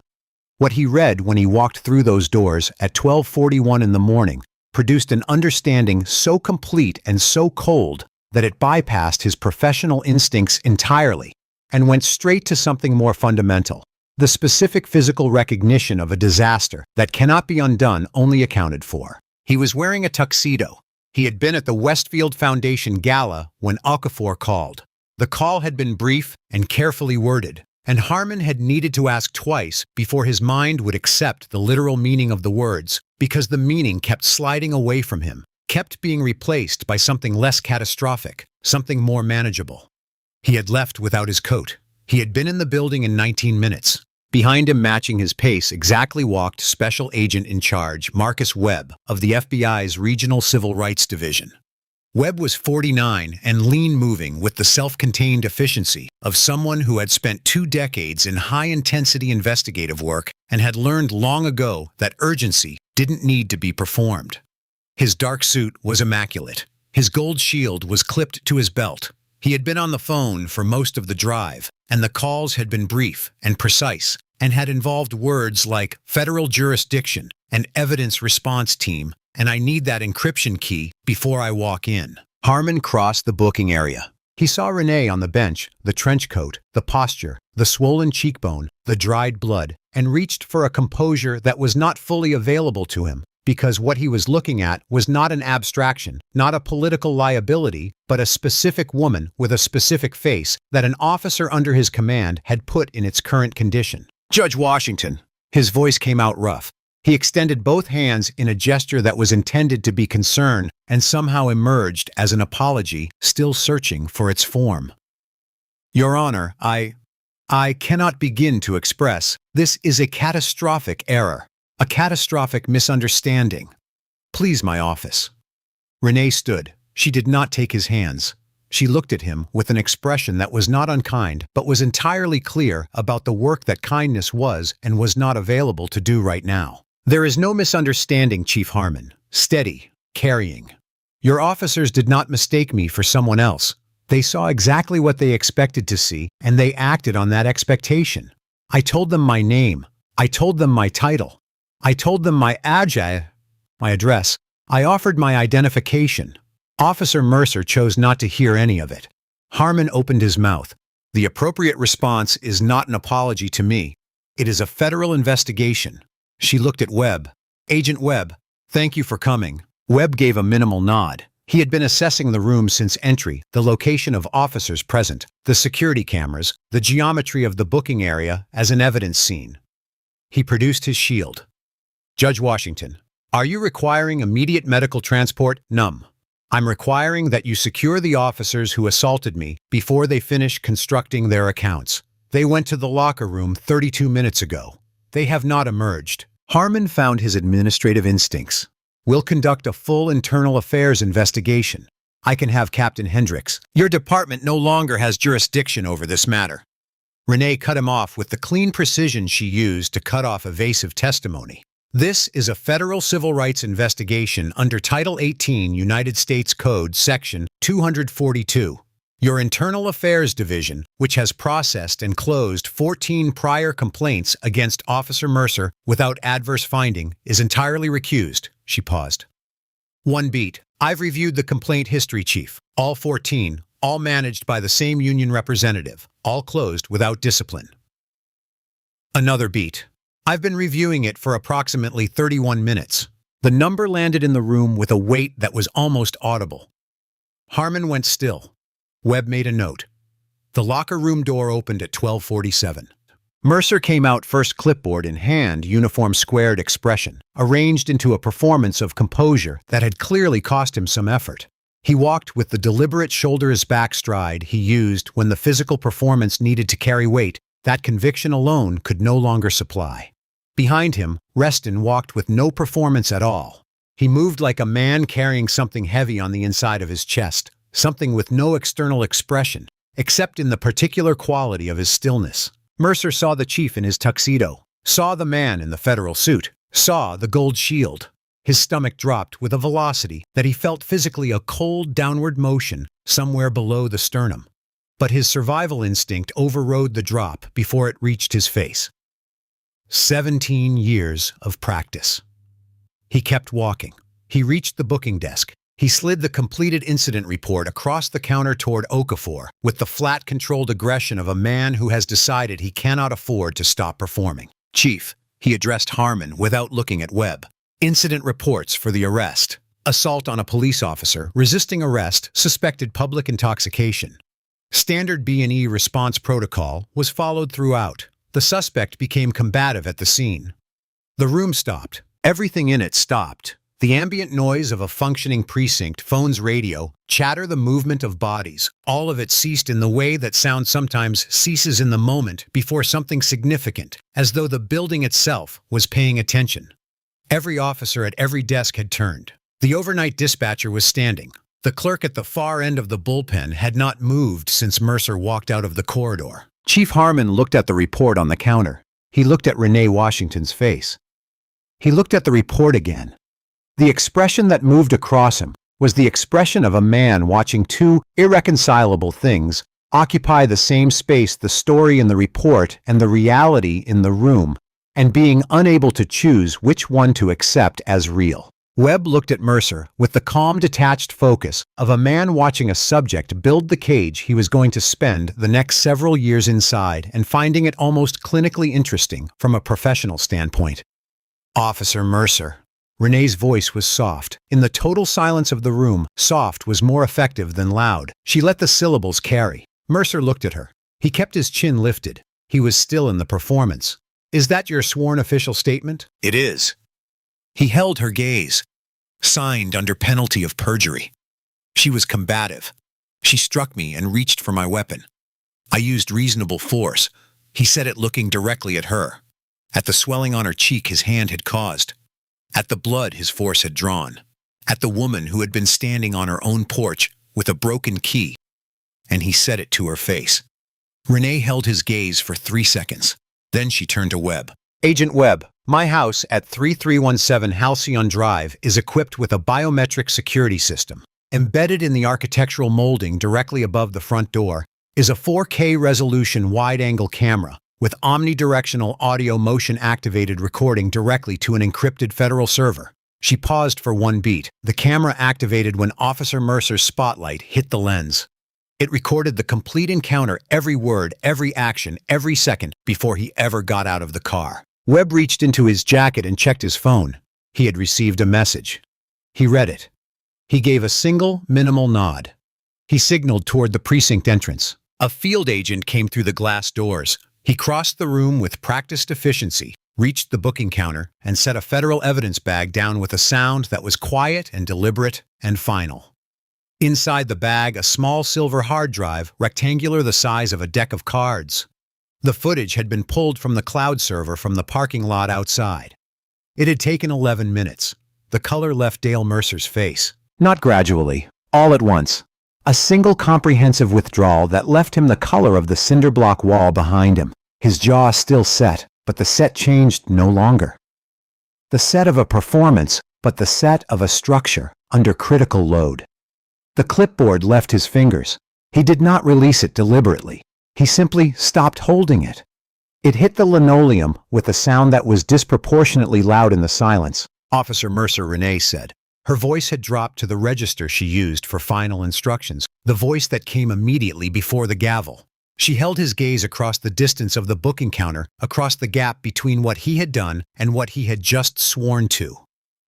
What he read when he walked through those doors at 12:41 in the morning produced an understanding so complete and so cold that it bypassed his professional instincts entirely and went straight to something more fundamental. The specific physical recognition of a disaster that cannot be undone only accounted for. He was wearing a tuxedo. He had been at the Westfield Foundation Gala when Okafor called. The call had been brief and carefully worded, and Harmon had needed to ask twice before his mind would accept the literal meaning of the words, because the meaning kept sliding away from him, kept being replaced by something less catastrophic, something more manageable. He had left without his coat. He had been in the building in 19 minutes. Behind him, matching his pace, exactly walked Special Agent in Charge Marcus Webb of the FBI's Regional Civil Rights Division. Webb was 49 and lean-moving with the self-contained efficiency of someone who had spent 2 decades in high-intensity investigative work and had learned long ago that urgency didn't need to be performed. His dark suit was immaculate. His gold shield was clipped to his belt. He had been on the phone for most of the drive, and the calls had been brief and precise, and had involved words like federal jurisdiction, and evidence response team, and I need that encryption key before I walk in. Harmon crossed the booking area. He saw Renee on the bench, the trench coat, the posture, the swollen cheekbone, the dried blood, and reached for a composure that was not fully available to him, because what he was looking at was not an abstraction, not a political liability, but a specific woman with a specific face that an officer under his command had put in its current condition. Judge Washington. His voice came out rough. He extended both hands in a gesture that was intended to be concern and somehow emerged as an apology, still searching for its form. Your Honor, I cannot begin to express. This is a catastrophic error, a catastrophic misunderstanding. Please, my office. Renee stood. She did not take his hands. She looked at him with an expression that was not unkind, but was entirely clear about the work that kindness was and was not available to do right now. There is no misunderstanding, Chief Harmon. Steady, carrying. Your officers did not mistake me for someone else. They saw exactly what they expected to see, and they acted on that expectation. I told them my name. I told them my title. I told them my address. I offered my identification. Officer Mercer chose not to hear any of it. Harmon opened his mouth. The appropriate response is not an apology to me. It is a federal investigation. She looked at Webb. Agent Webb, thank you for coming. Webb gave a minimal nod. He had been assessing the room since entry, the location of officers present, the security cameras, the geometry of the booking area as an evidence scene. He produced his shield. Judge Washington, are you requiring immediate medical transport? Num. I'm requiring that you secure the officers who assaulted me before they finish constructing their accounts. They went to the locker room 32 minutes ago. They have not emerged. Harmon found his administrative instincts. We'll conduct a full internal affairs investigation. I can have Captain Hendricks. Your department no longer has jurisdiction over this matter. Renee cut him off with the clean precision she used to cut off evasive testimony. This is a federal civil rights investigation under Title 18 United States Code Section 242. Your Internal Affairs Division, which has processed and closed 14 prior complaints against Officer Mercer without adverse finding, is entirely recused. She paused. One beat. I've reviewed the complaint history, Chief. All 14, all managed by the same union representative, all closed without discipline. Another beat. I've been reviewing it for approximately 31 minutes. The number landed in the room with a weight that was almost audible. Harmon went still. Webb made a note. The locker room door opened at 12:47. Mercer came out first, clipboard in hand, uniform squared expression, arranged into a performance of composure that had clearly cost him some effort. He walked with the deliberate shoulders-back stride he used when the physical performance needed to carry weight that conviction alone could no longer supply. Behind him, Reston walked with no performance at all. He moved like a man carrying something heavy on the inside of his chest, something with no external expression, except in the particular quality of his stillness. Mercer saw the chief in his tuxedo, saw the man in the federal suit, saw the gold shield. His stomach dropped with a velocity that he felt physically a cold downward motion somewhere below the sternum. But his survival instinct overrode the drop before it reached his face. 17 years of practice. He kept walking. He reached the booking desk. He slid the completed incident report across the counter toward Okafor with the flat, controlled aggression of a man who has decided he cannot afford to stop performing. Chief, he addressed Harmon without looking at Webb. Incident reports for the arrest. Assault on a police officer, resisting arrest, suspected public intoxication. Standard B&E response protocol was followed throughout. The suspect became combative at the scene. The room stopped. Everything in it stopped. The ambient noise of a functioning precinct, phone's radio, chatter, the movement of bodies, all of it ceased in the way that sound sometimes ceases in the moment before something significant, as though the building itself was paying attention. Every officer at every desk had turned. The overnight dispatcher was standing. The clerk at the far end of the bullpen had not moved since Mercer walked out of the corridor. Chief Harmon looked at the report on the counter. He looked at Renee Washington's face. He looked at the report again. The expression that moved across him was the expression of a man watching two irreconcilable things occupy the same space, the story in the report and the reality in the room, and being unable to choose which one to accept as real. Webb looked at Mercer with the calm, detached focus of a man watching a subject build the cage he was going to spend the next several years inside and finding it almost clinically interesting from a professional standpoint. Officer Mercer. Renee's voice was soft. In the total silence of the room, soft was more effective than loud. She let the syllables carry. Mercer looked at her. He kept his chin lifted. He was still in the performance. Is that your sworn official statement? It is. He held her gaze. Signed under penalty of perjury. She was combative. She struck me and reached for my weapon. I used reasonable force, He said it looking directly at her, at the swelling on her cheek his hand had caused, at the blood his force had drawn, at the woman who had been standing on her own porch with a broken key, and he said it to her face. Renee held his gaze for 3 seconds. Then she turned to Webb. Agent Webb, my house at 3317 Halcyon Drive is equipped with a biometric security system. Embedded in the architectural molding directly above the front door is a 4K resolution wide-angle camera with omnidirectional audio motion-activated recording directly to an encrypted federal server. She paused for 1 beat. The camera activated when Officer Mercer's spotlight hit the lens. It recorded the complete encounter, every word, every action, every second before he ever got out of the car. Webb reached into his jacket and checked his phone. He had received a message. He read it. He gave a single, minimal nod. He signaled toward the precinct entrance. A field agent came through the glass doors. He crossed the room with practiced efficiency, reached the booking counter, and set a federal evidence bag down with a sound that was quiet and deliberate and final. Inside the bag, a small silver hard drive, rectangular the size of a deck of cards. The footage had been pulled from the cloud server from the parking lot outside. It had taken 11 minutes. The color left Dale Mercer's face. Not gradually, all at once. A single comprehensive withdrawal that left him the color of the cinder block wall behind him. His jaw still set, but the set changed no longer. The set of a performance, but the set of a structure under critical load. The clipboard left his fingers. He did not release it deliberately. He simply stopped holding it. It hit the linoleum with a sound that was disproportionately loud in the silence. Officer Mercer, Renee said. Her voice had dropped to the register she used for final instructions, the voice that came immediately before the gavel. She held his gaze across the distance of the booking counter, across the gap between what he had done and what he had just sworn to.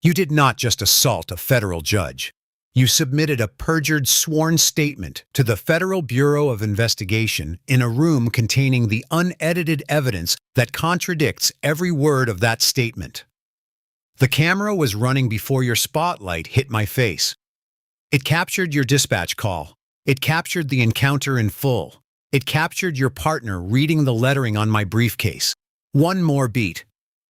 You did not just assault a federal judge. You submitted a perjured sworn statement to the Federal Bureau of Investigation in a room containing the unedited evidence that contradicts every word of that statement. The camera was running before your spotlight hit my face. It captured your dispatch call. It captured the encounter in full. It captured your partner reading the lettering on my briefcase. One more beat.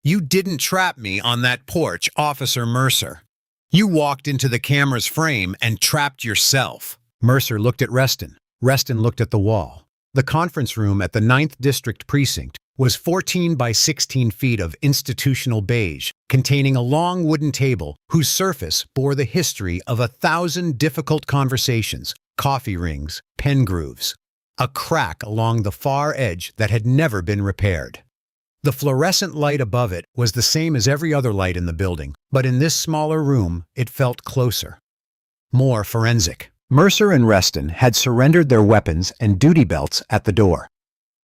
You didn't trap me on that porch, Officer Mercer. You walked into the camera's frame and trapped yourself. Mercer looked at Reston. Reston looked at the wall. The conference room at the 9th District Precinct was 14 by 16 feet of institutional beige, containing a long wooden table whose surface bore the history of 1,000 difficult conversations, coffee rings, pen grooves, a crack along the far edge that had never been repaired. The fluorescent light above it was the same as every other light in the building, but in this smaller room, it felt closer. More forensic. Mercer and Reston had surrendered their weapons and duty belts at the door.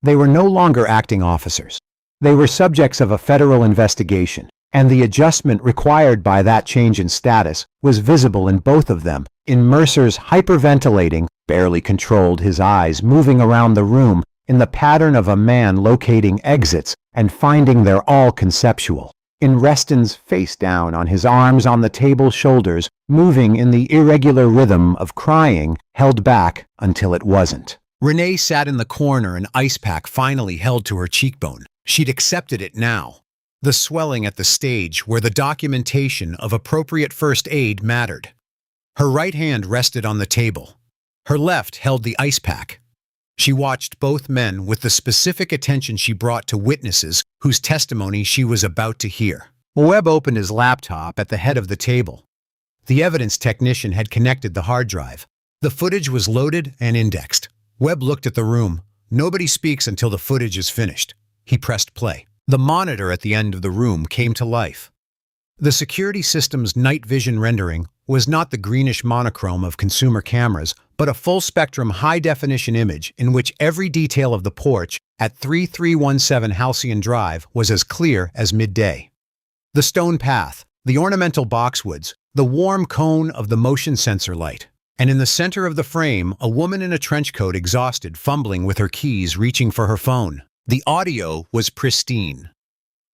They were no longer acting officers. They were subjects of a federal investigation, and the adjustment required by that change in status was visible in both of them. In Mercer's hyperventilating, barely controlled his eyes moving around the room in the pattern of a man locating exits and finding they're all conceptual. In Reston's face down on his arms on the table's shoulders, moving in the irregular rhythm of crying held back until it wasn't. Renee sat in the corner, an ice pack finally held to her cheekbone. She'd accepted it now. The swelling at the stage where the documentation of appropriate first aid mattered. Her right hand rested on the table. Her left held the ice pack. She watched both men with the specific attention she brought to witnesses whose testimony she was about to hear. Webb opened his laptop at the head of the table. The evidence technician had connected the hard drive. The footage was loaded and indexed. Webb looked at the room. Nobody speaks until the footage is finished. He pressed play. The monitor at the end of the room came to life. The security system's night vision rendering was not the greenish monochrome of consumer cameras, but a full-spectrum high-definition image in which every detail of the porch at 3317 Halcyon Drive was as clear as midday. The stone path, the ornamental boxwoods, the warm cone of the motion sensor light, and in the center of the frame, a woman in a trench coat exhausted, fumbling with her keys, reaching for her phone. The audio was pristine.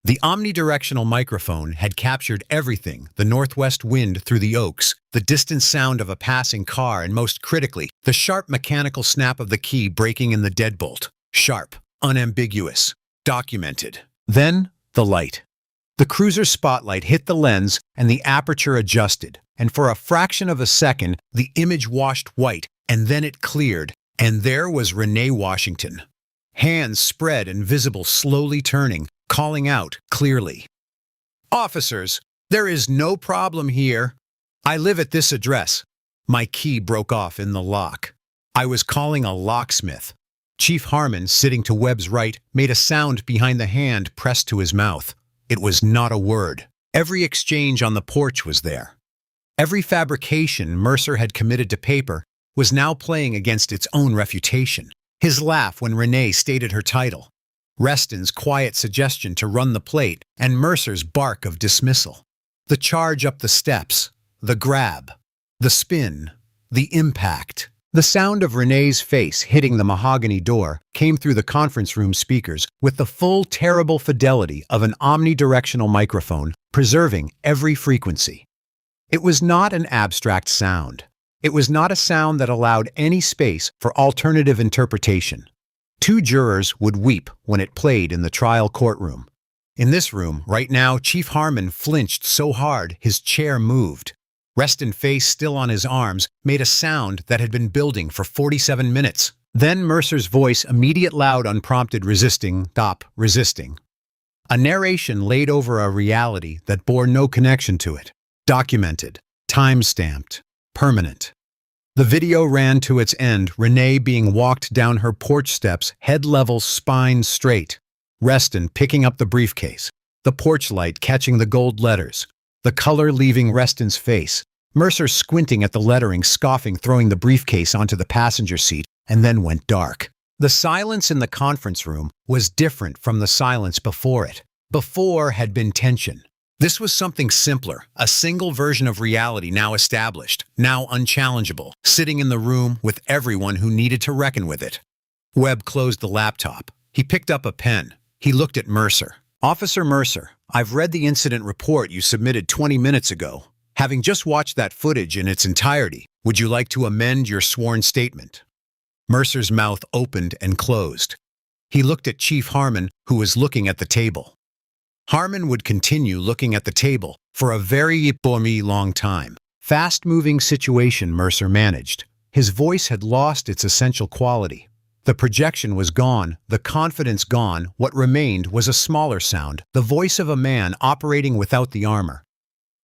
The omnidirectional microphone had captured everything, the northwest wind through the oaks, the distant sound of a passing car, and most critically, the sharp mechanical snap of the key breaking in the deadbolt. Sharp. unambiguous, documented. Then, the light. The cruiser's spotlight hit the lens and the aperture adjusted, and for a fraction of a second, the image washed white, and then it cleared, and there was Renee Washington. Hands spread and visible, slowly turning, calling out clearly. "Officers, there is no problem here. I live at this address." My key broke off in the lock. I was calling a locksmith. Chief Harmon, sitting to Webb's right, made a sound behind the hand pressed to his mouth. It was not a word. Every exchange on the porch was there. Every fabrication Mercer had committed to paper was now playing against its own refutation. His laugh when Renee stated her title, Reston's quiet suggestion to run the plate, and Mercer's bark of dismissal. The charge up the steps, the grab, the spin, the impact. The sound of Renee's face hitting the mahogany door came through the conference room speakers with the full, terrible fidelity of an omnidirectional microphone, preserving every frequency. It was not an abstract sound. It was not a sound that allowed any space for alternative interpretation. 2 jurors would weep when it played in the trial courtroom. In this room, right now, Chief Harmon flinched so hard his chair moved. Reston, face still on his arms, made a sound that had been building for 47 minutes. Then Mercer's voice, immediate, loud, unprompted, resisting, stop, resisting. A narration laid over a reality that bore no connection to it. Documented, time-stamped, permanent. The video ran to its end, Renee being walked down her porch steps, head level, spine straight. Reston picking up the briefcase, the porch light catching the gold letters, the color leaving Reston's face. Mercer squinting at the lettering, scoffing, throwing the briefcase onto the passenger seat, and then went dark. The silence in the conference room was different from the silence before it. Before had been tension. This was something simpler, a single version of reality now established, now unchallengeable, sitting in the room with everyone who needed to reckon with it. Webb closed the laptop. He picked up a pen. He looked at Mercer. "Officer Mercer, I've read the incident report you submitted 20 minutes ago. Having just watched that footage in its entirety, would you like to amend your sworn statement?" Mercer's mouth opened and closed. He looked at Chief Harmon, who was looking at the table. Harmon would continue looking at the table for a very long time. Fast-moving situation Mercer managed. His voice had lost its essential quality. The projection was gone, the confidence gone. What remained was a smaller sound, the voice of a man operating without the armor.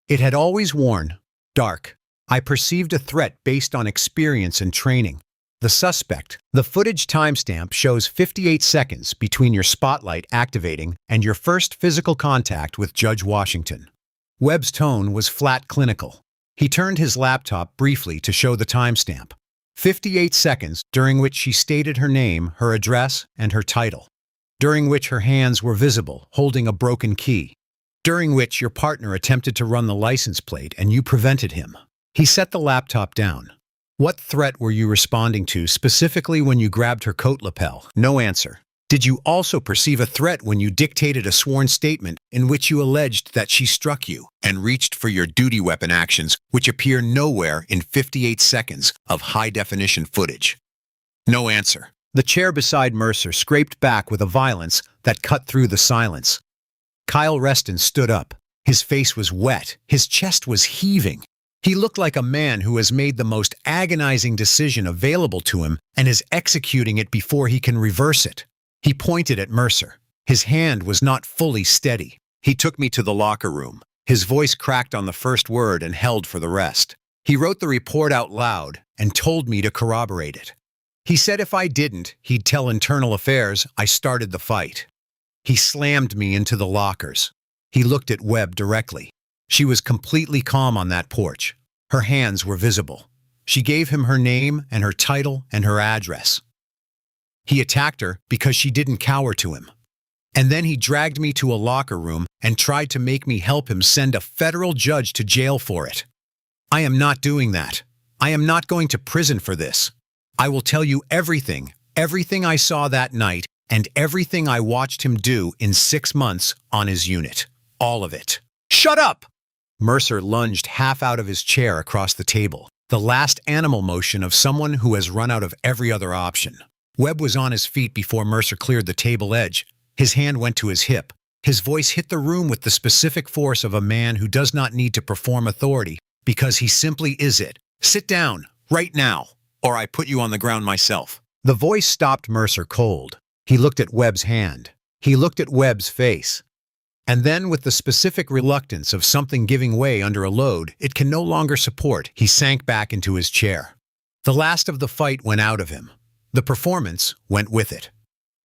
It had always worn, dark. I perceived a threat based on experience and training. The suspect. The footage timestamp shows 58 seconds between your spotlight activating and your first physical contact with Judge Washington. Webb's tone was flat, clinical. He turned his laptop briefly to show the timestamp. 58 seconds, during which she stated her name, her address, and her title. During which her hands were visible, holding a broken key. During which your partner attempted to run the license plate and you prevented him. He set the laptop down. What threat were you responding to specifically when you grabbed her coat lapel? No answer. Did you also perceive a threat when you dictated a sworn statement in which you alleged that she struck you and reached for your duty weapon actions, which appear nowhere in 58 seconds of high-definition footage? No answer. The chair beside Mercer scraped back with a violence that cut through the silence. Kyle Reston stood up. His face was wet. His chest was heaving. He looked like a man who has made the most agonizing decision available to him and is executing it before he can reverse it. He pointed at Mercer. His hand was not fully steady. "He took me to the locker room." His voice cracked on the first word and held for the rest. "He wrote the report out loud and told me to corroborate it. He said if I didn't, he'd tell Internal Affairs I started the fight. He slammed me into the lockers." He looked at Webb directly. She was completely calm on that porch. Her hands were visible. She gave him her name and her title and her address. He attacked her because she didn't cower to him. And then he dragged me to a locker room and tried to make me help him send a federal judge to jail for it. I am not doing that. I am not going to prison for this. I will tell you everything I saw that night, and everything I watched him do in 6 months on his unit. All of it. "Shut up!" Mercer lunged half out of his chair across the table, the last animal motion of someone who has run out of every other option. Webb was on his feet before Mercer cleared the table edge. His hand went to his hip. His voice hit the room with the specific force of a man who does not need to perform authority because he simply is it. Sit down, right now, or I put you on the ground myself. The voice stopped Mercer cold. He looked at Webb's hand. He looked at Webb's face. And then, with the specific reluctance of something giving way under a load it can no longer support, he sank back into his chair. The last of the fight went out of him. The performance went with it.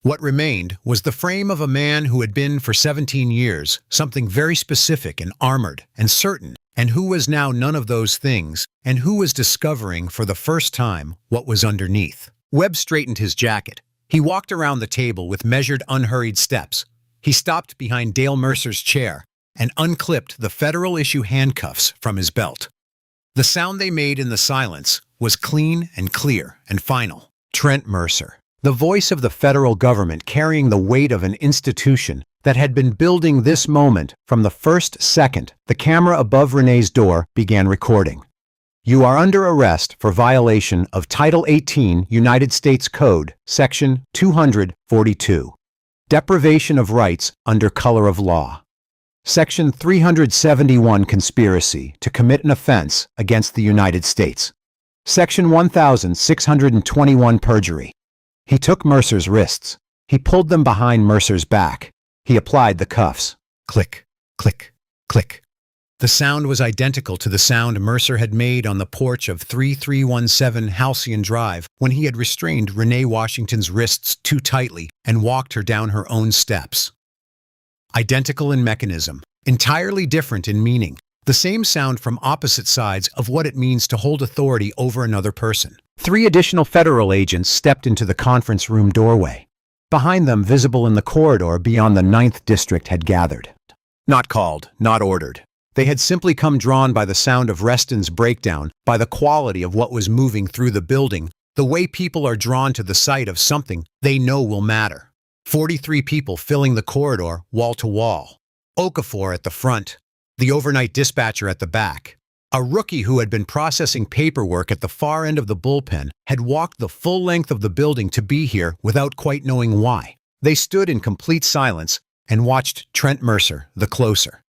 What remained was the frame of a man who had been for 17 years something very specific and armored and certain, and who was now none of those things, and who was discovering for the first time what was underneath. Webb straightened his jacket. He walked around the table with measured, unhurried steps. He stopped behind Dale Mercer's chair and unclipped the federal-issue handcuffs from his belt. The sound they made in the silence was clean and clear and final. Trent Mercer, the voice of the federal government carrying the weight of an institution that had been building this moment from the first second the camera above Renee's door began recording. You are under arrest for violation of Title 18 United States Code, Section 242. Deprivation of rights under color of law. Section 371 Conspiracy to commit an offense against the United States. Section 1621 Perjury. He took Mercer's wrists. He pulled them behind Mercer's back. He applied the cuffs. Click, click, click. The sound was identical to the sound Mercer had made on the porch of 3317 Halcyon Drive when he had restrained Renee Washington's wrists too tightly and walked her down her own steps. Identical in mechanism, entirely different in meaning, the same sound from opposite sides of what it means to hold authority over another person. 3 additional federal agents stepped into the conference room doorway. Behind them, visible in the corridor beyond the 9th District, had gathered. Not called, not ordered. They had simply come drawn by the sound of Reston's breakdown, by the quality of what was moving through the building, the way people are drawn to the sight of something they know will matter. 43 people filling the corridor, wall to wall. Okafor at the front, the overnight dispatcher at the back. A rookie who had been processing paperwork at the far end of the bullpen had walked the full length of the building to be here without quite knowing why. They stood in complete silence and watched Trent Mercer, the closer.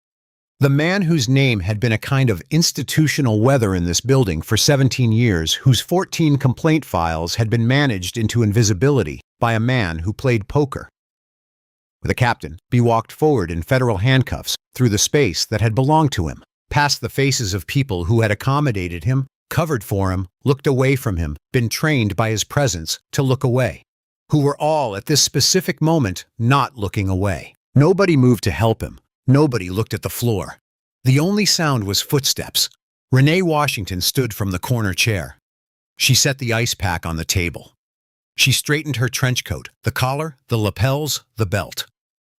The man whose name had been a kind of institutional weather in this building for 17 years, whose 14 complaint files had been managed into invisibility by a man who played poker. The captain, he walked forward in federal handcuffs through the space that had belonged to him, past the faces of people who had accommodated him, covered for him, looked away from him, been trained by his presence to look away, who were all at this specific moment not looking away. Nobody moved to help him. Nobody looked at the floor. The only sound was footsteps. Renee Washington stood from the corner chair. She set the ice pack on the table. She straightened her trench coat, the collar, the lapels, the belt.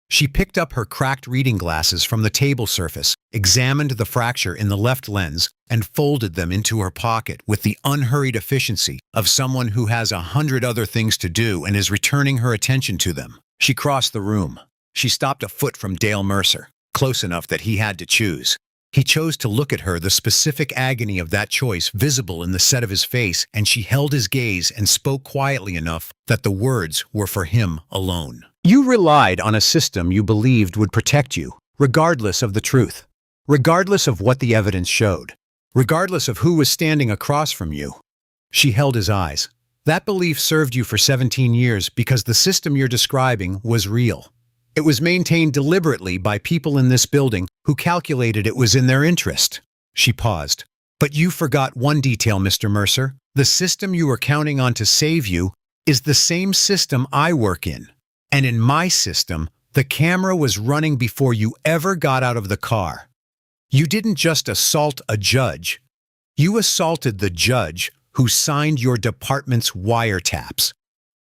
She picked up her cracked reading glasses from the table surface, examined the fracture in the left lens, and folded them into her pocket with the unhurried efficiency of someone who has 100 other things to do and is returning her attention to them. She crossed the room. She stopped a foot from Dale Mercer, close enough that he had to choose. He chose to look at her, the specific agony of that choice visible in the set of his face, and she held his gaze and spoke quietly enough that the words were for him alone. You relied on a system you believed would protect you, regardless of the truth, regardless of what the evidence showed, regardless of who was standing across from you. She held his eyes. That belief served you for 17 years because the system you're describing was real. It was maintained deliberately by people in this building who calculated it was in their interest. She paused. But you forgot one detail, Mr. Mercer. The system you were counting on to save you is the same system I work in. And in my system, the camera was running before you ever got out of the car. You didn't just assault a judge. You assaulted the judge who signed your department's wiretaps.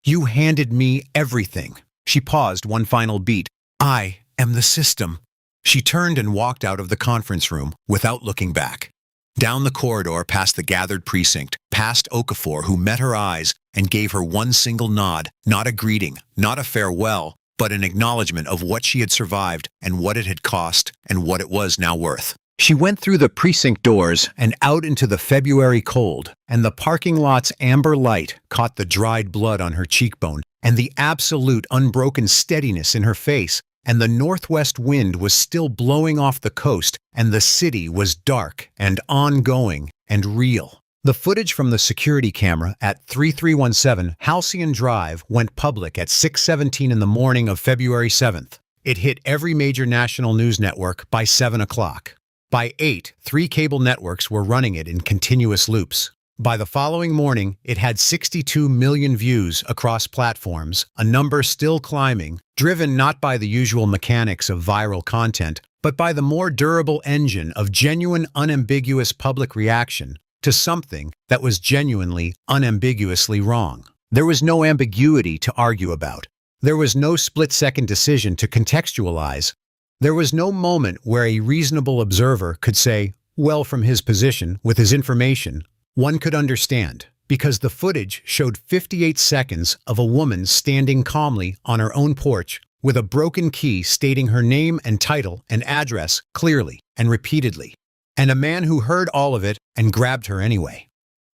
You handed me everything. She paused one final beat. I am the system. She turned and walked out of the conference room without looking back. Down the corridor past the gathered precinct, past Okafor, who met her eyes and gave her one single nod, not a greeting, not a farewell, but an acknowledgement of what she had survived and what it had cost and what it was now worth. She went through the precinct doors and out into the February cold, and the parking lot's amber light caught the dried blood on her cheekbone and the absolute unbroken steadiness in her face, and the northwest wind was still blowing off the coast, and the city was dark and ongoing and real. The footage from the security camera at 3317 Halcyon Drive went public at 6:17 in the morning of February 7th. It hit every major national news network by 7 o'clock. By 8, 3 cable networks were running it in continuous loops. By the following morning, it had 62 million views across platforms, a number still climbing, driven not by the usual mechanics of viral content, but by the more durable engine of genuine, unambiguous public reaction to something that was genuinely, unambiguously wrong. There was no ambiguity to argue about. There was no split-second decision to contextualize. There was no moment where a reasonable observer could say, well, from his position, with his information, one could understand, because the footage showed 58 seconds of a woman standing calmly on her own porch with a broken key stating her name and title and address clearly and repeatedly, and a man who heard all of it and grabbed her anyway.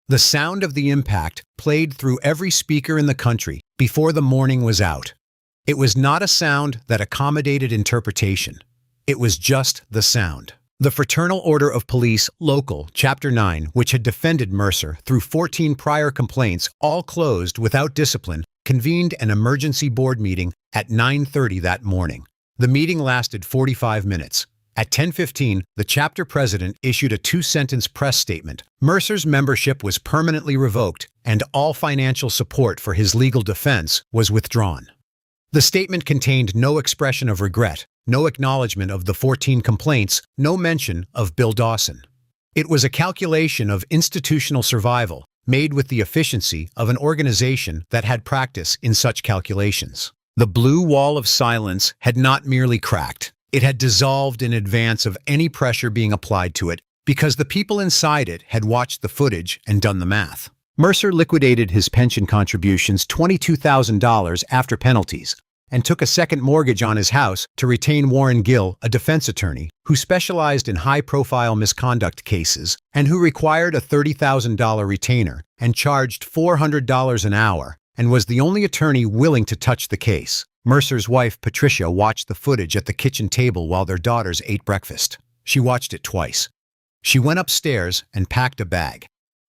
The sound of the impact played through every speaker in the country before the morning was out. It was not a sound that accommodated interpretation. It was just the sound. The Fraternal Order of Police Local, Chapter 9, which had defended Mercer through 14 prior complaints, all closed without discipline, convened an emergency board meeting at 9:30 that morning. The meeting lasted 45 minutes. At 10:15, the chapter president issued a 2-sentence press statement. Mercer's membership was permanently revoked, and all financial support for his legal defense was withdrawn. The statement contained no expression of regret, no acknowledgement of the 14 complaints, no mention of Bill Dawson. It was a calculation of institutional survival, made with the efficiency of an organization that had practice in such calculations. The blue wall of silence had not merely cracked. It had dissolved in advance of any pressure being applied to it, because the people inside it had watched the footage and done the math. Mercer liquidated his pension contributions $22,000 after penalties and took a second mortgage on his house to retain Warren Gill, a defense attorney who specialized in high-profile misconduct cases and who required a $30,000 retainer and charged $400 an hour and was the only attorney willing to touch the case. Mercer's wife, Patricia, watched the footage at the kitchen table while their daughters ate breakfast. She watched it twice. She went upstairs and packed a bag.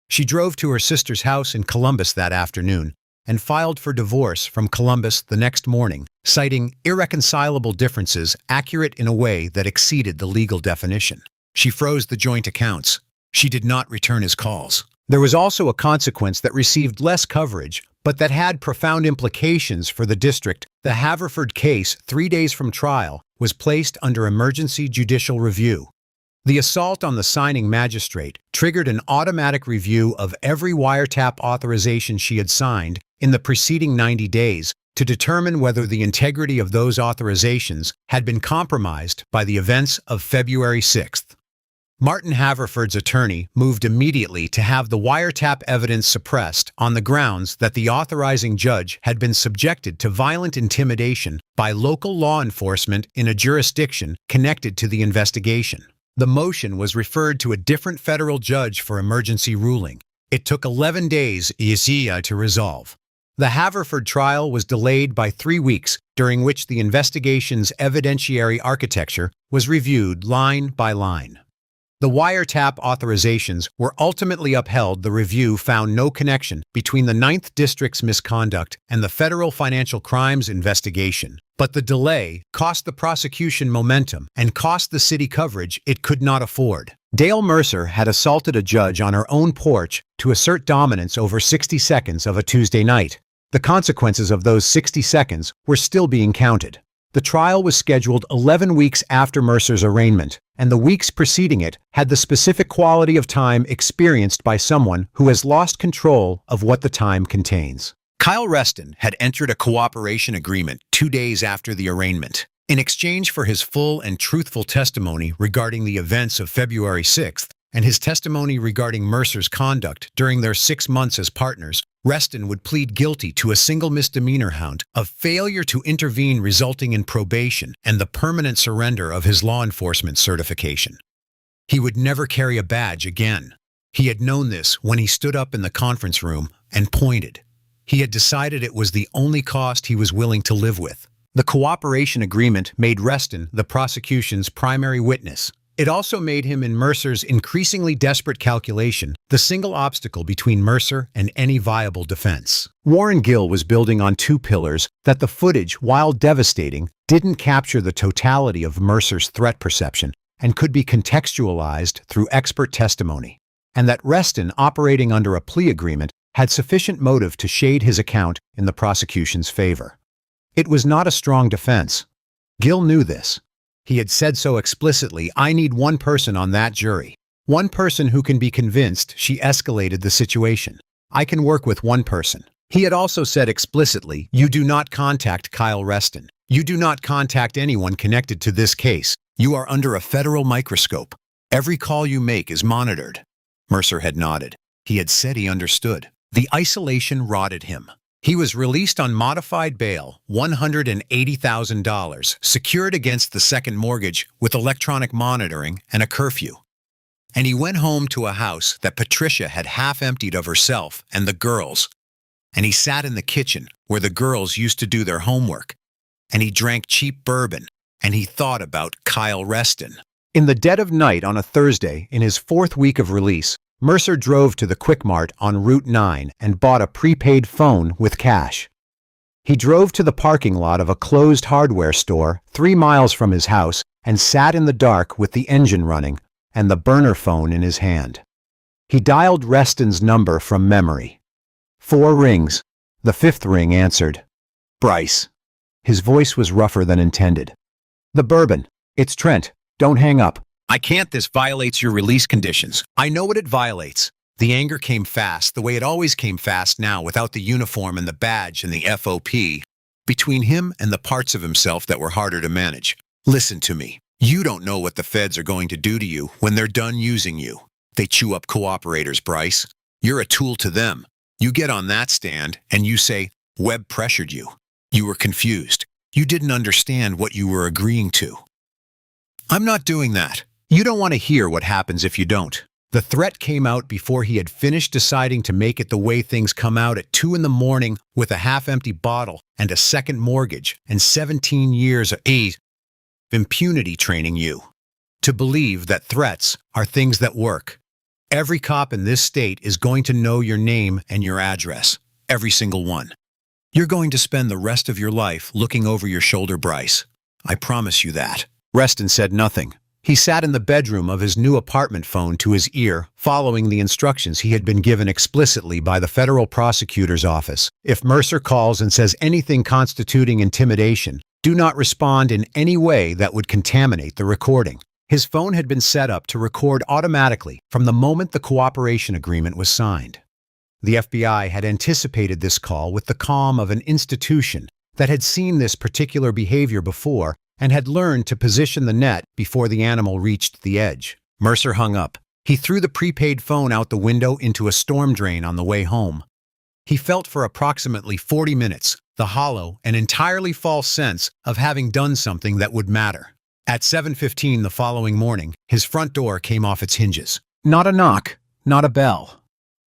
She drove to her sister's house in Columbus that afternoon and filed for divorce from Columbus the next morning, citing irreconcilable differences accurate in a way that exceeded the legal definition. She froze the joint accounts. She did not return his calls. There was also a consequence that received less coverage, but that had profound implications for the district. The Haverford case, 3 days from trial, was placed under emergency judicial review. The assault on the signing magistrate triggered an automatic review of every wiretap authorization she had signed in the preceding 90 days to determine whether the integrity of those authorizations had been compromised by the events of February 6th. Martin Haverford's attorney moved immediately to have the wiretap evidence suppressed on the grounds that the authorizing judge had been subjected to violent intimidation by local law enforcement in a jurisdiction connected to the investigation. The motion was referred to a different federal judge for emergency ruling. It took 11 days to resolve. The Haverford trial was delayed by 3 weeks, during which the investigation's evidentiary architecture was reviewed line by line. The wiretap authorizations were ultimately upheld. The review found no connection between the 9th District's misconduct and the federal financial crimes investigation, but the delay cost the prosecution momentum and cost the city coverage it could not afford. Dale Mercer had assaulted a judge on her own porch to assert dominance over 60 seconds of a Tuesday night. The consequences of those 60 seconds were still being counted. The trial was scheduled 11 weeks after Mercer's arraignment, and the weeks preceding it had the specific quality of time experienced by someone who has lost control of what the time contains. Kyle Reston had entered a cooperation agreement 2 days after the arraignment. In exchange for his full and truthful testimony regarding the events of February 6th and his testimony regarding Mercer's conduct during their 6 months as partners, Reston would plead guilty to a single misdemeanor count of failure to intervene resulting in probation and the permanent surrender of his law enforcement certification. He would never carry a badge again. He had known this when he stood up in the conference room and pointed. He had decided it was the only cost he was willing to live with. The cooperation agreement made Reston the prosecution's primary witness. It also made him, in Mercer's increasingly desperate calculation, the single obstacle between Mercer and any viable defense. Warren Gill was building on two pillars that the footage, while devastating, didn't capture the totality of Mercer's threat perception and could be contextualized through expert testimony, and that Reston, operating under a plea agreement, had sufficient motive to shade his account in the prosecution's favor. It was not a strong defense. Gill knew this. He had said so explicitly, "I need one person on that jury. One person who can be convinced she escalated the situation. I can work with one person." He had also said explicitly, "You do not contact Kyle Reston. You do not contact anyone connected to this case. You are under a federal microscope. Every call you make is monitored." Mercer had nodded. He had said he understood. The isolation rotted him. He was released on modified bail, $180,000, secured against the second mortgage with electronic monitoring and a curfew. And he went home to a house that Patricia had half emptied of herself and the girls. And he sat in the kitchen where the girls used to do their homework. And he drank cheap bourbon, and he thought about Kyle Reston. In the dead of night on a Thursday, in his fourth week of release, Mercer drove to the Quick Mart on Route 9 and bought a prepaid phone with cash. He drove to the parking lot of a closed hardware store 3 miles from his house and sat in the dark with the engine running and the burner phone in his hand. He dialed Reston's number from memory. 4 rings. The 5th ring answered. "Bryce." His voice was rougher than intended. "The bourbon. It's Trent. Don't hang up." "I can't. This violates your release conditions." "I know what it violates." The anger came fast, the way it always came fast now, without the uniform and the badge and the FOP, between him and the parts of himself that were harder to manage. "Listen to me. You don't know what the feds are going to do to you when they're done using you. They chew up cooperators, Bryce. You're a tool to them. You get on that stand and you say, 'Webb pressured you.' You were confused. You didn't understand what you were agreeing to." "I'm not doing that." "You don't want to hear what happens if you don't." The threat came out before he had finished deciding to make it the way things come out at 2 in the morning with a half-empty bottle and a second mortgage and 17 years of impunity training you to believe that threats are things that work. Every cop in this state is going to know your name and your address. Every single one. You're going to spend the rest of your life looking over your shoulder, Bryce. I promise you that." Reston said nothing. He sat in the bedroom of his new apartment phone to his ear, following the instructions he had been given explicitly by the federal prosecutor's office. If Mercer calls and says anything constituting intimidation, do not respond in any way that would contaminate the recording. His phone had been set up to record automatically from the moment the cooperation agreement was signed. The FBI had anticipated this call with the calm of an institution that had seen this particular behavior before and had learned to position the net before the animal reached the edge. Mercer hung up. He threw the prepaid phone out the window into a storm drain on the way home. He felt for approximately 40 minutes the hollow and entirely false sense of having done something that would matter. At 7:15 the following morning, his front door came off its hinges. Not a knock, not a bell.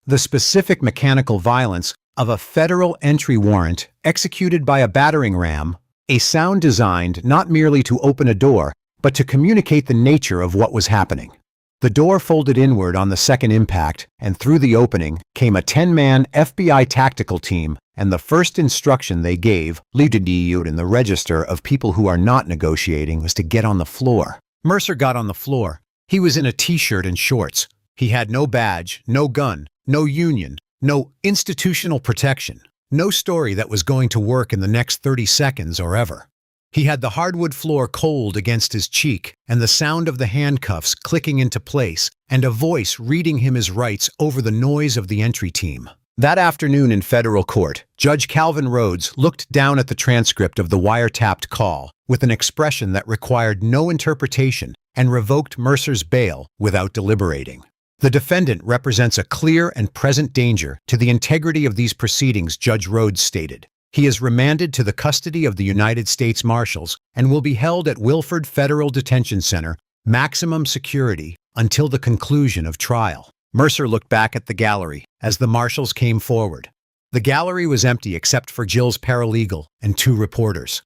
The specific mechanical violence of a federal entry warrant executed by a battering ram, a sound designed not merely to open a door, but to communicate the nature of what was happening. The door folded inward on the second impact, and through the opening came a 10-man FBI tactical team, and the first instruction they gave, leaded in the register of people who are not negotiating, was to get on the floor. Mercer got on the floor. He was in a t-shirt and shorts. He had no badge, no gun, no union, no institutional protection, no story that was going to work in the next 30 seconds or ever. He had the hardwood floor cold against his cheek and the sound of the handcuffs clicking into place and a voice reading him his rights over the noise of the entry team. That afternoon in federal court, Judge Calvin Rhodes looked down at the transcript of the wiretapped call with an expression that required no interpretation and revoked Mercer's bail without deliberating. The defendant represents a clear and present danger to the integrity of these proceedings, Judge Rhodes stated. He is remanded to the custody of the United States Marshals and will be held at Wilford Federal Detention Center, maximum security, until the conclusion of trial. Mercer looked back at the gallery as the marshals came forward. The gallery was empty except for Jill's paralegal and 2 reporters.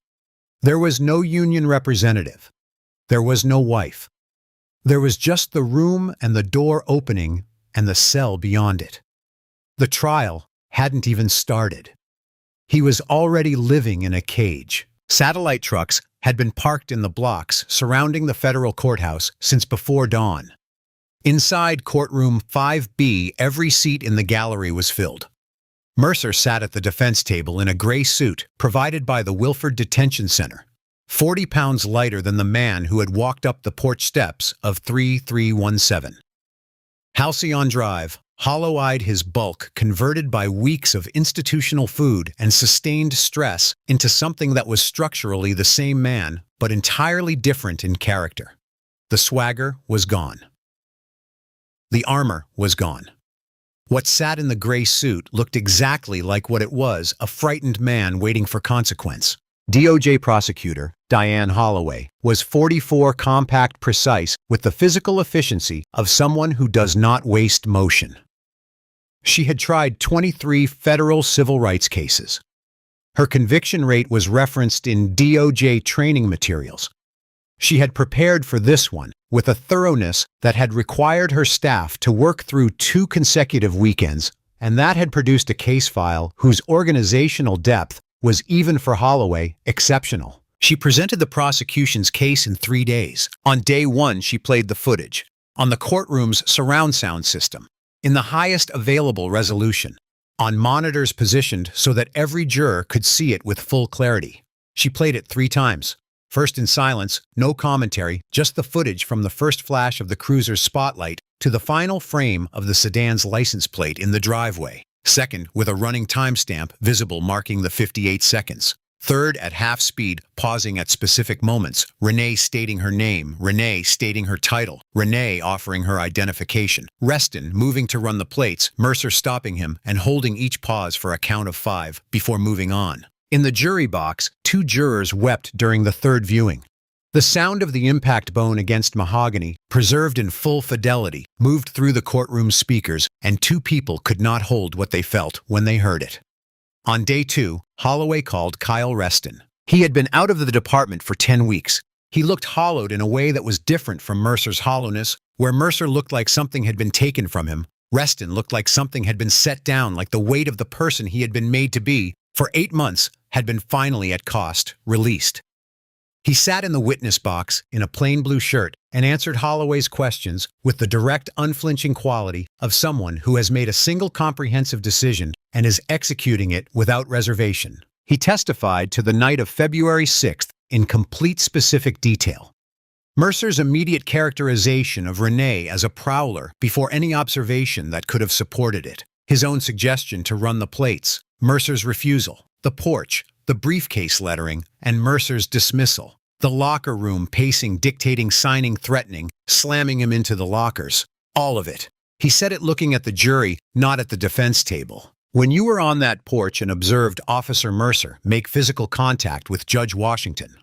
There was no union representative. There was no wife. There was just the room and the door opening and the cell beyond it. The trial hadn't even started. He was already living in a cage. Satellite trucks had been parked in the blocks surrounding the federal courthouse since before dawn. Inside courtroom 5B, every seat in the gallery was filled. Mercer sat at the defense table in a gray suit provided by the Wilford Detention Center, 40 pounds lighter than the man who had walked up the porch steps of 3317. Halcyon Drive, hollow-eyed, his bulk converted by weeks of institutional food and sustained stress into something that was structurally the same man, but entirely different in character. The swagger was gone. The armor was gone. What sat in the gray suit looked exactly like what it was, a frightened man waiting for consequence. DOJ prosecutor Diane Holloway was 44, compact, precise, with the physical efficiency of someone who does not waste motion. She had tried 23 federal civil rights cases. Her conviction rate was referenced in DOJ training materials. She had prepared for this one with a thoroughness that had required her staff to work through 2 consecutive weekends, and that had produced a case file whose organizational depth was, even for Holloway, exceptional. She presented the prosecution's case in 3 days. On day 1, she played the footage on the courtroom's surround sound system, in the highest available resolution, on monitors positioned so that every juror could see it with full clarity. She played it 3 times. First in silence, no commentary, just the footage from the first flash of the cruiser's spotlight to the final frame of the sedan's license plate in the driveway. Second, with a running timestamp visible marking the 58 seconds. Third, at half speed, pausing at specific moments, Renee stating her name, Renee stating her title, Renee offering her identification, Reston moving to run the plates, Mercer stopping him and holding each pause for a count of 5 before moving on. In the jury box, 2 jurors wept during the 3rd viewing. The sound of the impact bone against mahogany, preserved in full fidelity, moved through the courtroom speakers, and 2 people could not hold what they felt when they heard it. On day 2, Holloway called Kyle Reston. He had been out of the department for 10 weeks. He looked hollowed in a way that was different from Mercer's hollowness. Where Mercer looked like something had been taken from him, Reston looked like something had been set down, like the weight of the person he had been made to be for 8 months had been finally at cost, released. He sat in the witness box in a plain blue shirt and answered Holloway's questions with the direct, unflinching quality of someone who has made a single comprehensive decision and is executing it without reservation. He testified to the night of February 6th in complete specific detail. Mercer's immediate characterization of Renee as a prowler before any observation that could have supported it, his own suggestion to run the plates, Mercer's refusal, the porch, the briefcase lettering, and Mercer's dismissal, the locker room pacing, dictating, signing, threatening, slamming him into the lockers, all of it. He said it looking at the jury, not at the defense table. When you were on that porch and observed Officer Mercer make physical contact with Judge Washington,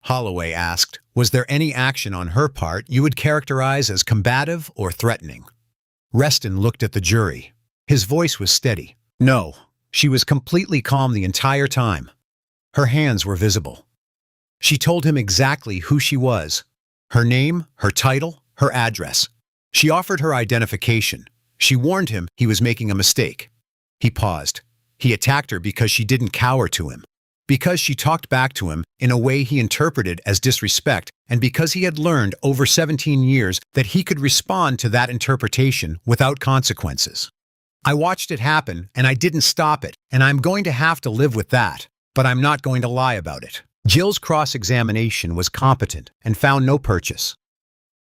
Holloway asked, was there any action on her part you would characterize as combative or threatening? Reston looked at the jury. His voice was steady. No. She was completely calm the entire time. Her hands were visible. She told him exactly who she was, her name, her title, her address. She offered her identification. She warned him he was making a mistake. He paused. He attacked her because she didn't cower to him, because she talked back to him in a way he interpreted as disrespect, and because he had learned over 17 years that he could respond to that interpretation without consequences. I watched it happen, and I didn't stop it, and I'm going to have to live with that, but I'm not going to lie about it. Jill's cross-examination was competent and found no purchase.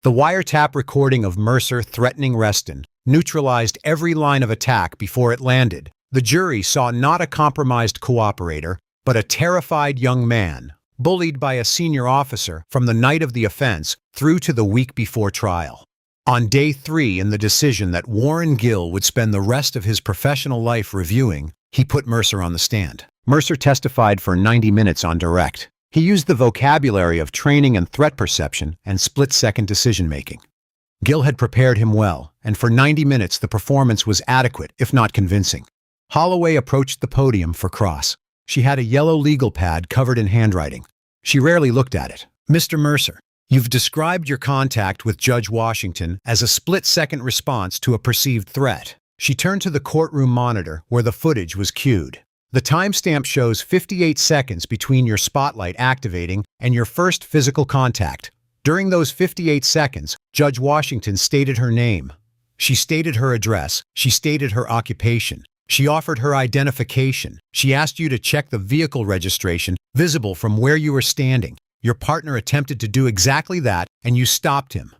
The wiretap recording of Mercer threatening Reston neutralized every line of attack before it landed. The jury saw not a compromised cooperator, but a terrified young man, bullied by a senior officer from the night of the offense through to the week before trial. On day 3, in the decision that Warren Gill would spend the rest of his professional life reviewing, he put Mercer on the stand. Mercer testified for 90 minutes on direct. He used the vocabulary of training and threat perception and split-second decision-making. Gil had prepared him well, and for 90 minutes the performance was adequate, if not convincing. Holloway approached the podium for Cross. She had a yellow legal pad covered in handwriting. She rarely looked at it. "Mr. Mercer, you've described your contact with Judge Washington as a split-second response to a perceived threat." She turned to the courtroom monitor where the footage was cued. "The timestamp shows 58 seconds between your spotlight activating and your first physical contact. During those 58 seconds, Judge Washington stated her name. She stated her address. She stated her occupation. She offered her identification. She asked you to check the vehicle registration visible from where you were standing. Your partner attempted to do exactly that, and you stopped him."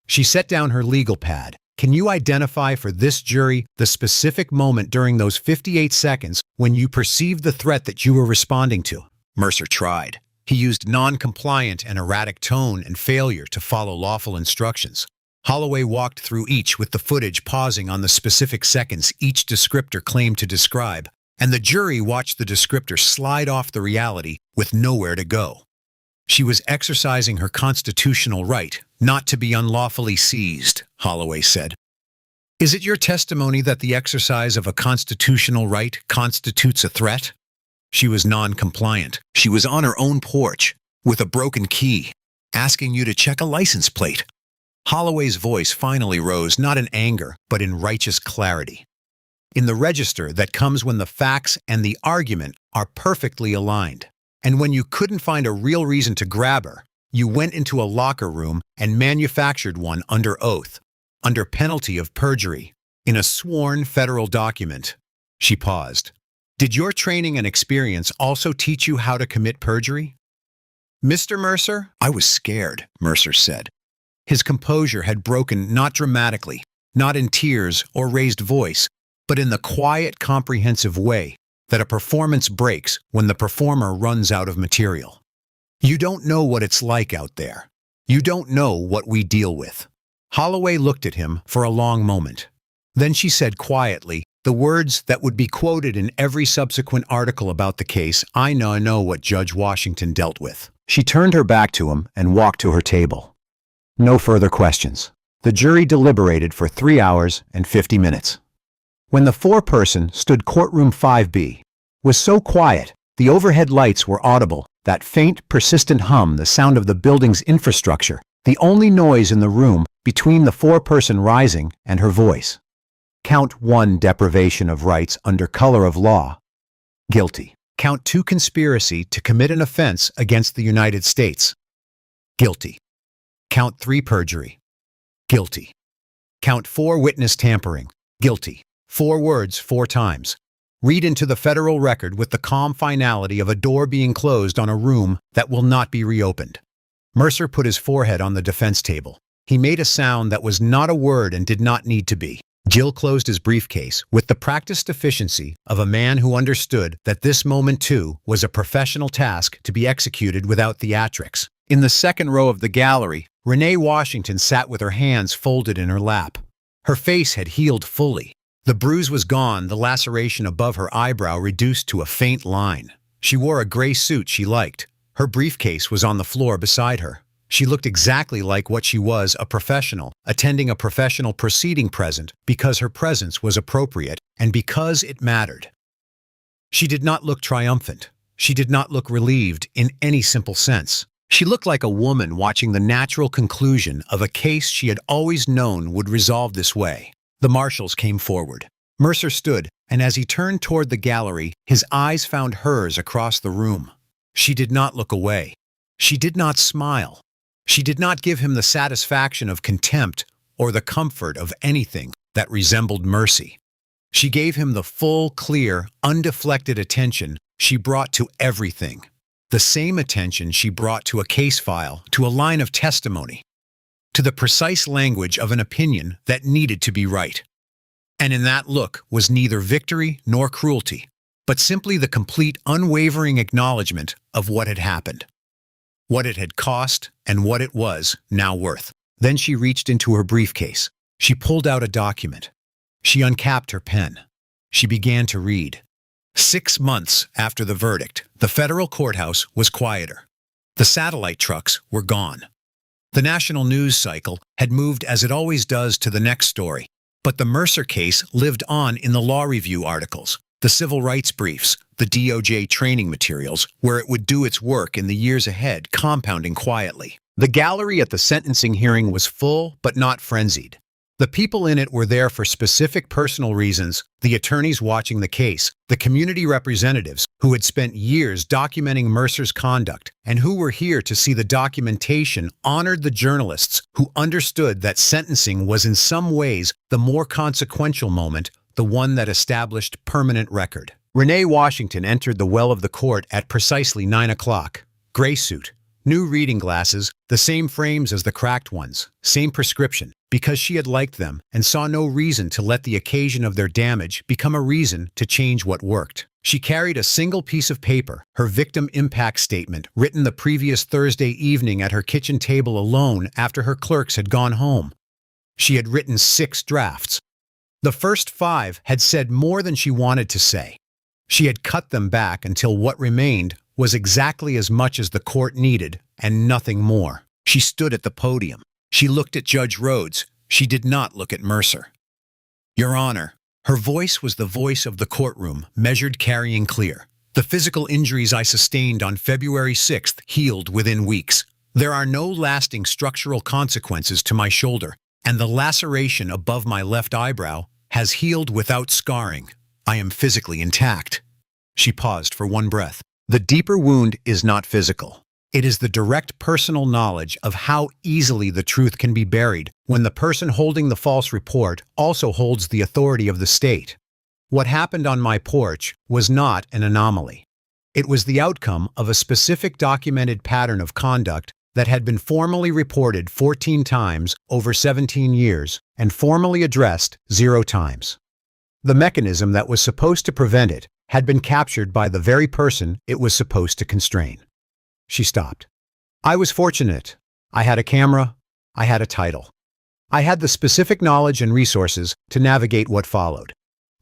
She set down her legal pad. "Can you identify for this jury the specific moment during those 58 seconds when you perceived the threat that you were responding to?" Mercer tried. He used non-compliant and erratic tone and failure to follow lawful instructions. Holloway walked through each with the footage pausing on the specific seconds each descriptor claimed to describe, and the jury watched the descriptor slide off the reality with nowhere to go. She was exercising her constitutional right not to be unlawfully seized, Holloway said. "Is it your testimony that the exercise of a constitutional right constitutes a threat?" She was non-compliant. She was on her own porch, with a broken key, asking you to check a license plate. Holloway's voice finally rose, not in anger, but in righteous clarity. "In the register that comes when the facts and the argument are perfectly aligned. And when you couldn't find a real reason to grab her, you went into a locker room and manufactured one under oath, under penalty of perjury, in a sworn federal document." She paused. "Did your training and experience also teach you how to commit perjury?" "Mr. Mercer?" "I was scared," Mercer said. His composure had broken not dramatically, not in tears or raised voice, but in the quiet, comprehensive way that a performance breaks when the performer runs out of material. "You don't know what it's like out there. You don't know what we deal with." Holloway looked at him for a long moment. Then she said quietly, the words that would be quoted in every subsequent article about the case, "I know what Judge Washington dealt with." She turned her back to him and walked to her table. No further questions. The jury deliberated for 3 hours and 50 minutes. When the four-person stood courtroom 5B was so quiet, the overhead lights were audible, that faint, persistent hum, the sound of the building's infrastructure, the only noise in the room between the four-person rising and her voice. Count 1, deprivation of rights under color of law. Guilty. Count 2, conspiracy to commit an offense against the United States. Guilty. Count 3, perjury. Guilty. Count 4, witness tampering. Guilty. 4 words 4 times. Read into the federal record with the calm finality of a door being closed on a room that will not be reopened. Mercer put his forehead on the defense table. He made a sound that was not a word and did not need to be. Gil closed his briefcase with the practiced efficiency of a man who understood that this moment, too, was a professional task to be executed without theatrics. In the second row of the gallery, Renee Washington sat with her hands folded in her lap. Her face had healed fully. The bruise was gone, the laceration above her eyebrow reduced to a faint line. She wore a gray suit she liked. Her briefcase was on the floor beside her. She looked exactly like what she was, a professional, attending a professional proceeding present because her presence was appropriate and because it mattered. She did not look triumphant. She did not look relieved in any simple sense. She looked like a woman watching the natural conclusion of a case she had always known would resolve this way. The marshals came forward. Mercer stood, and as he turned toward the gallery, his eyes found hers across the room. She did not look away. She did not smile. She did not give him the satisfaction of contempt or the comfort of anything that resembled mercy. She gave him the full, clear, undeflected attention she brought to everything. The same attention she brought to a case file, to a line of testimony, to the precise language of an opinion that needed to be right. And in that look was neither victory nor cruelty, but simply the complete, unwavering acknowledgement of what had happened, what it had cost, and what it was now worth. Then she reached into her briefcase. She pulled out a document. She uncapped her pen. She began to read. 6 months after the verdict, the federal courthouse was quieter. The satellite trucks were gone. The national news cycle had moved as it always does to the next story, but the Mercer case lived on in the law review articles, the civil rights briefs, the DOJ training materials, where it would do its work in the years ahead, compounding quietly. The gallery at the sentencing hearing was full, but not frenzied. The people in it were there for specific personal reasons, the attorneys watching the case, the community representatives who had spent years documenting Mercer's conduct, and who were here to see the documentation honored the journalists who understood that sentencing was in some ways the more consequential moment, the one that established permanent record. Renee Washington entered the well of the court at precisely 9 o'clock. Gray suit, new reading glasses, the same frames as the cracked ones, same prescription, because she had liked them and saw no reason to let the occasion of their damage become a reason to change what worked. She carried a single piece of paper, her victim impact statement, written the previous Thursday evening at her kitchen table alone after her clerks had gone home. She had written 6 drafts. The first 5 had said more than she wanted to say. She had cut them back until what remained was exactly as much as the court needed and nothing more. She stood at the podium. She looked at Judge Rhodes. She did not look at Mercer. Your Honor, her voice was the voice of the courtroom, measured, carrying clear. The physical injuries I sustained on February 6th healed within weeks. There are no lasting structural consequences to my shoulder, and the laceration above my left eyebrow has healed without scarring. I am physically intact. She paused for one breath. The deeper wound is not physical. It is the direct personal knowledge of how easily the truth can be buried when the person holding the false report also holds the authority of the state. What happened on my porch was not an anomaly. It was the outcome of a specific documented pattern of conduct that had been formally reported 14 times over 17 years and formally addressed 0 times. The mechanism that was supposed to prevent it had been captured by the very person it was supposed to constrain. She stopped. I was fortunate. I had a camera. I had a title. I had the specific knowledge and resources to navigate what followed.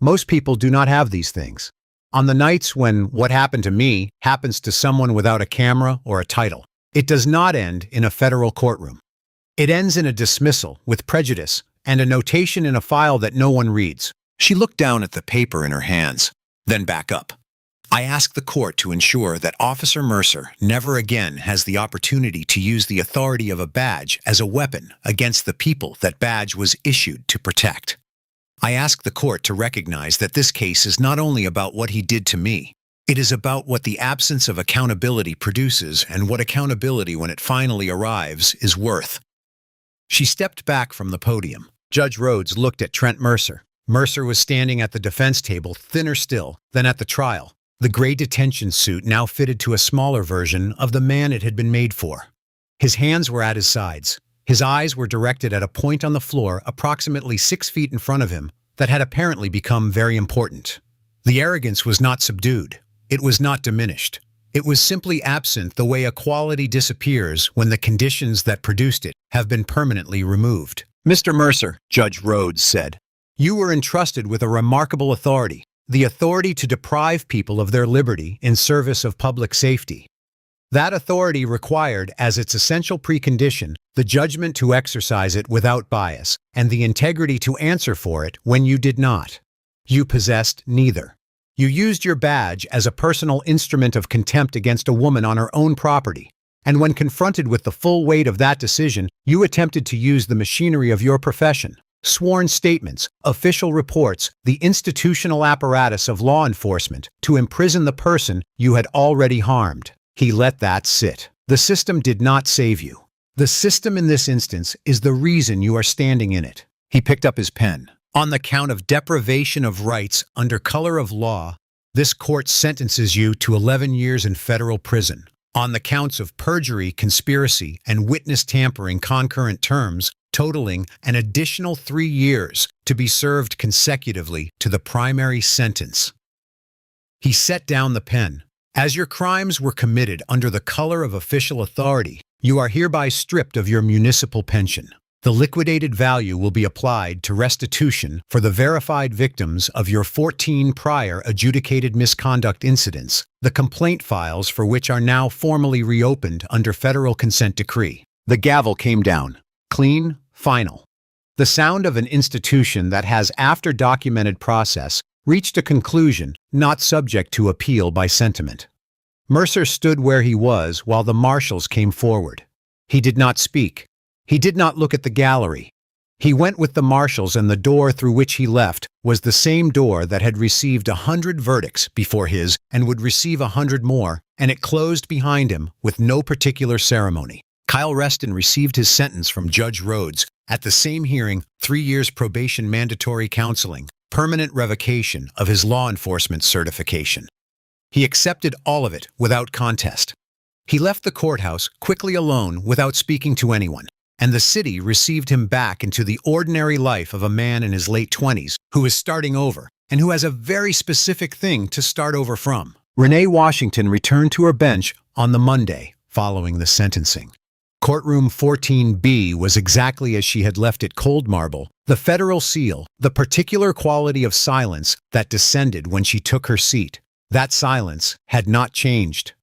Most people do not have these things. On the nights when what happened to me happens to someone without a camera or a title, it does not end in a federal courtroom. It ends in a dismissal with prejudice and a notation in a file that no one reads. She looked down at the paper in her hands, then back up. I ask the court to ensure that Officer Mercer never again has the opportunity to use the authority of a badge as a weapon against the people that badge was issued to protect. I ask the court to recognize that this case is not only about what he did to me, it is about what the absence of accountability produces and what accountability, when it finally arrives, is worth. She stepped back from the podium. Judge Rhodes looked at Trent Mercer. Mercer was standing at the defense table, thinner still than at the trial. The gray detention suit now fitted to a smaller version of the man it had been made for. His hands were at his sides. His eyes were directed at a point on the floor approximately 6 feet in front of him that had apparently become very important. The arrogance was not subdued. It was not diminished. It was simply absent the way a quality disappears when the conditions that produced it have been permanently removed. Mr. Mercer, Judge Rhodes said, you were entrusted with a remarkable authority, the authority to deprive people of their liberty in service of public safety. That authority required as its essential precondition the judgment to exercise it without bias and the integrity to answer for it when you did not. You possessed neither. You used your badge as a personal instrument of contempt against a woman on her own property, and when confronted with the full weight of that decision, you attempted to use the machinery of your profession, sworn statements, official reports, the institutional apparatus of law enforcement, to imprison the person you had already harmed. He let that sit. The system did not save you. The system in this instance is the reason you are standing in it. He picked up his pen. On the count of deprivation of rights under color of law, this court sentences you to 11 years in federal prison. On the counts of perjury, conspiracy, and witness tampering, concurrent terms totaling an additional 3 years to be served consecutively to the primary sentence. He set down the pen. As your crimes were committed under the color of official authority, you are hereby stripped of your municipal pension. The liquidated value will be applied to restitution for the verified victims of your 14 prior adjudicated misconduct incidents, the complaint files for which are now formally reopened under federal consent decree. The gavel came down. Clean, final. The sound of an institution that has, after documented process, reached a conclusion not subject to appeal by sentiment. Mercer stood where he was while the marshals came forward. He did not speak. He did not look at the gallery. He went with the marshals, and the door through which he left was the same door that had received 100 verdicts before his and would receive 100 more, and it closed behind him with no particular ceremony. Kyle Reston received his sentence from Judge Rhodes. At the same hearing, 3 years probation, mandatory counseling, permanent revocation of his law enforcement certification. He accepted all of it without contest. He left the courthouse quickly alone without speaking to anyone, and the city received him back into the ordinary life of a man in his late 20s who is starting over and who has a very specific thing to start over from. Renee Washington returned to her bench on the Monday following the sentencing. Courtroom 14B was exactly as she had left it, cold marble, the federal seal, the particular quality of silence that descended when she took her seat. That silence had not changed.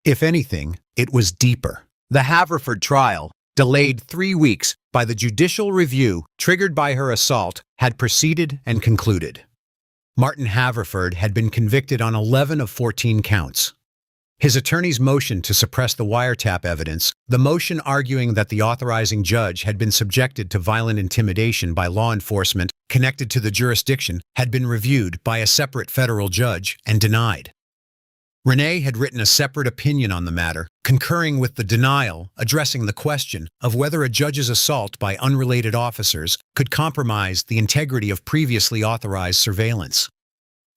If anything, it was deeper. The Haverford trial, delayed 3 weeks by the judicial review triggered by her assault, had proceeded and concluded. Martin Haverford had been convicted on 11 of 14 counts. His attorney's motion to suppress the wiretap evidence, the motion arguing that the authorizing judge had been subjected to violent intimidation by law enforcement connected to the jurisdiction, had been reviewed by a separate federal judge and denied. Renee had written a separate opinion on the matter, concurring with the denial, addressing the question of whether a judge's assault by unrelated officers could compromise the integrity of previously authorized surveillance.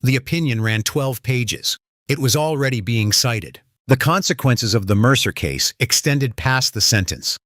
The opinion ran 12 pages. It was already being cited. The consequences of the Mercer case extended past the sentence.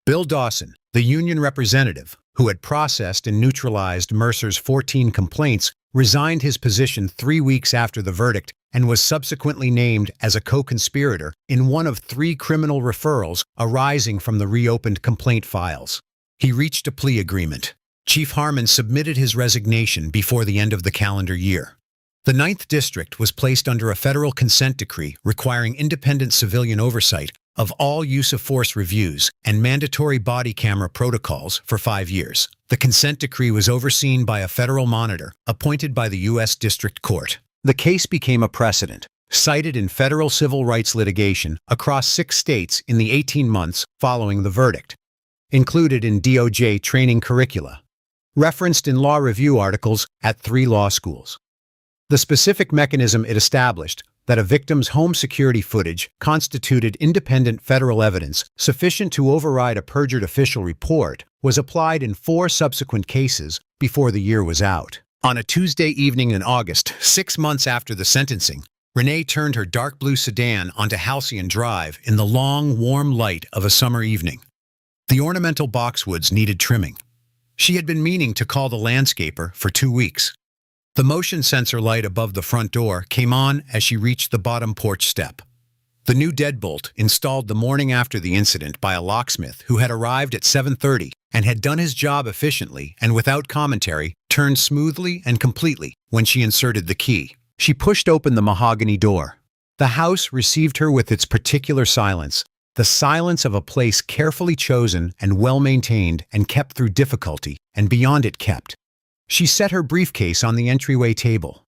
Bill Dawson, the union representative, who had processed and neutralized Mercer's 14 complaints, resigned his position 3 weeks after the verdict and was subsequently named as a co-conspirator in one of 3 criminal referrals arising from the reopened complaint files. He reached a plea agreement. Chief Harmon submitted his resignation before the end of the calendar year. The 9th District was placed under a federal consent decree requiring independent civilian oversight of all use-of-force reviews and mandatory body camera protocols for 5 years. The consent decree was overseen by a federal monitor appointed by the U.S. District Court. The case became a precedent, cited in federal civil rights litigation across 6 states in the 18 months following the verdict, included in DOJ training curricula, referenced in law review articles at 3 law schools. The specific mechanism it established, that a victim's home security footage constituted independent federal evidence sufficient to override a perjured official report, was applied in 4 subsequent cases before the year was out. On a Tuesday evening in August, 6 months after the sentencing, Renee turned her dark blue sedan onto Halcyon Drive in the long, warm light of a summer evening. The ornamental boxwoods needed trimming. She had been meaning to call the landscaper for 2 weeks. The motion sensor light above the front door came on as she reached the bottom porch step. The new deadbolt, installed the morning after the incident by a locksmith who had arrived at 7:30 and had done his job efficiently and without commentary, turned smoothly and completely when she inserted the key. She pushed open the mahogany door. The house received her with its particular silence, the silence of a place carefully chosen and well-maintained and kept through difficulty, and beyond it kept. She set her briefcase on the entryway table.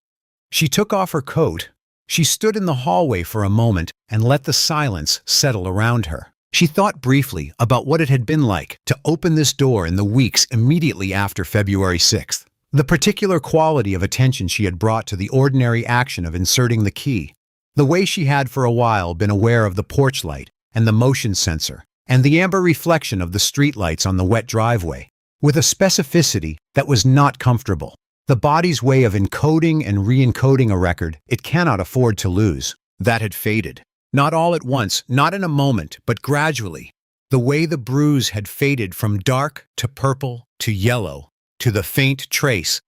She took off her coat. She stood in the hallway for a moment and let the silence settle around her. She thought briefly about what it had been like to open this door in the weeks immediately after February 6th. The particular quality of attention she had brought to the ordinary action of inserting the key. The way she had for a while been aware of the porch light and the motion sensor and the amber reflection of the streetlights on the wet driveway, with a specificity that was not comfortable. The body's way of encoding and re-encoding a record it cannot afford to lose. That had faded. Not all at once, not in a moment, but gradually. The way the bruise had faded from dark to purple to yellow to the faint trace,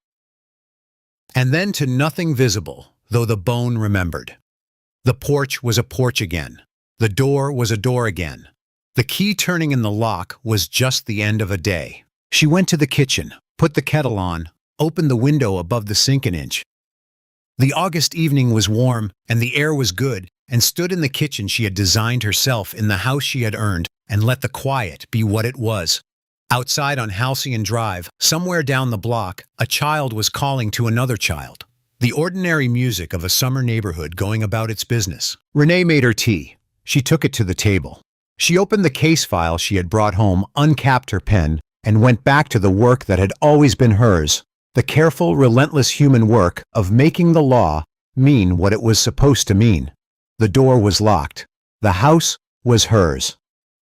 and then to nothing visible, though the bone remembered. The porch was a porch again. The door was a door again. The key turning in the lock was just the end of a day. She went to the kitchen, put the kettle on, opened the window above the sink an inch. The August evening was warm, and the air was good, and stood in the kitchen she had designed herself in the house she had earned, and let the quiet be what it was. Outside on Halcyon Drive, somewhere down the block, a child was calling to another child. The ordinary music of a summer neighborhood going about its business. Renee made her tea. She took it to the table. She opened the case file she had brought home, uncapped her pen, and went back to the work that had always been hers. The careful, relentless human work of making the law mean what it was supposed to mean. The door was locked. The house was hers.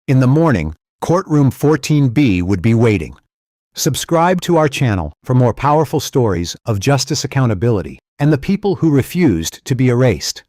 In the morning, Courtroom 14B would be waiting. Subscribe to our channel for more powerful stories of justice, accountability, and the people who refused to be erased.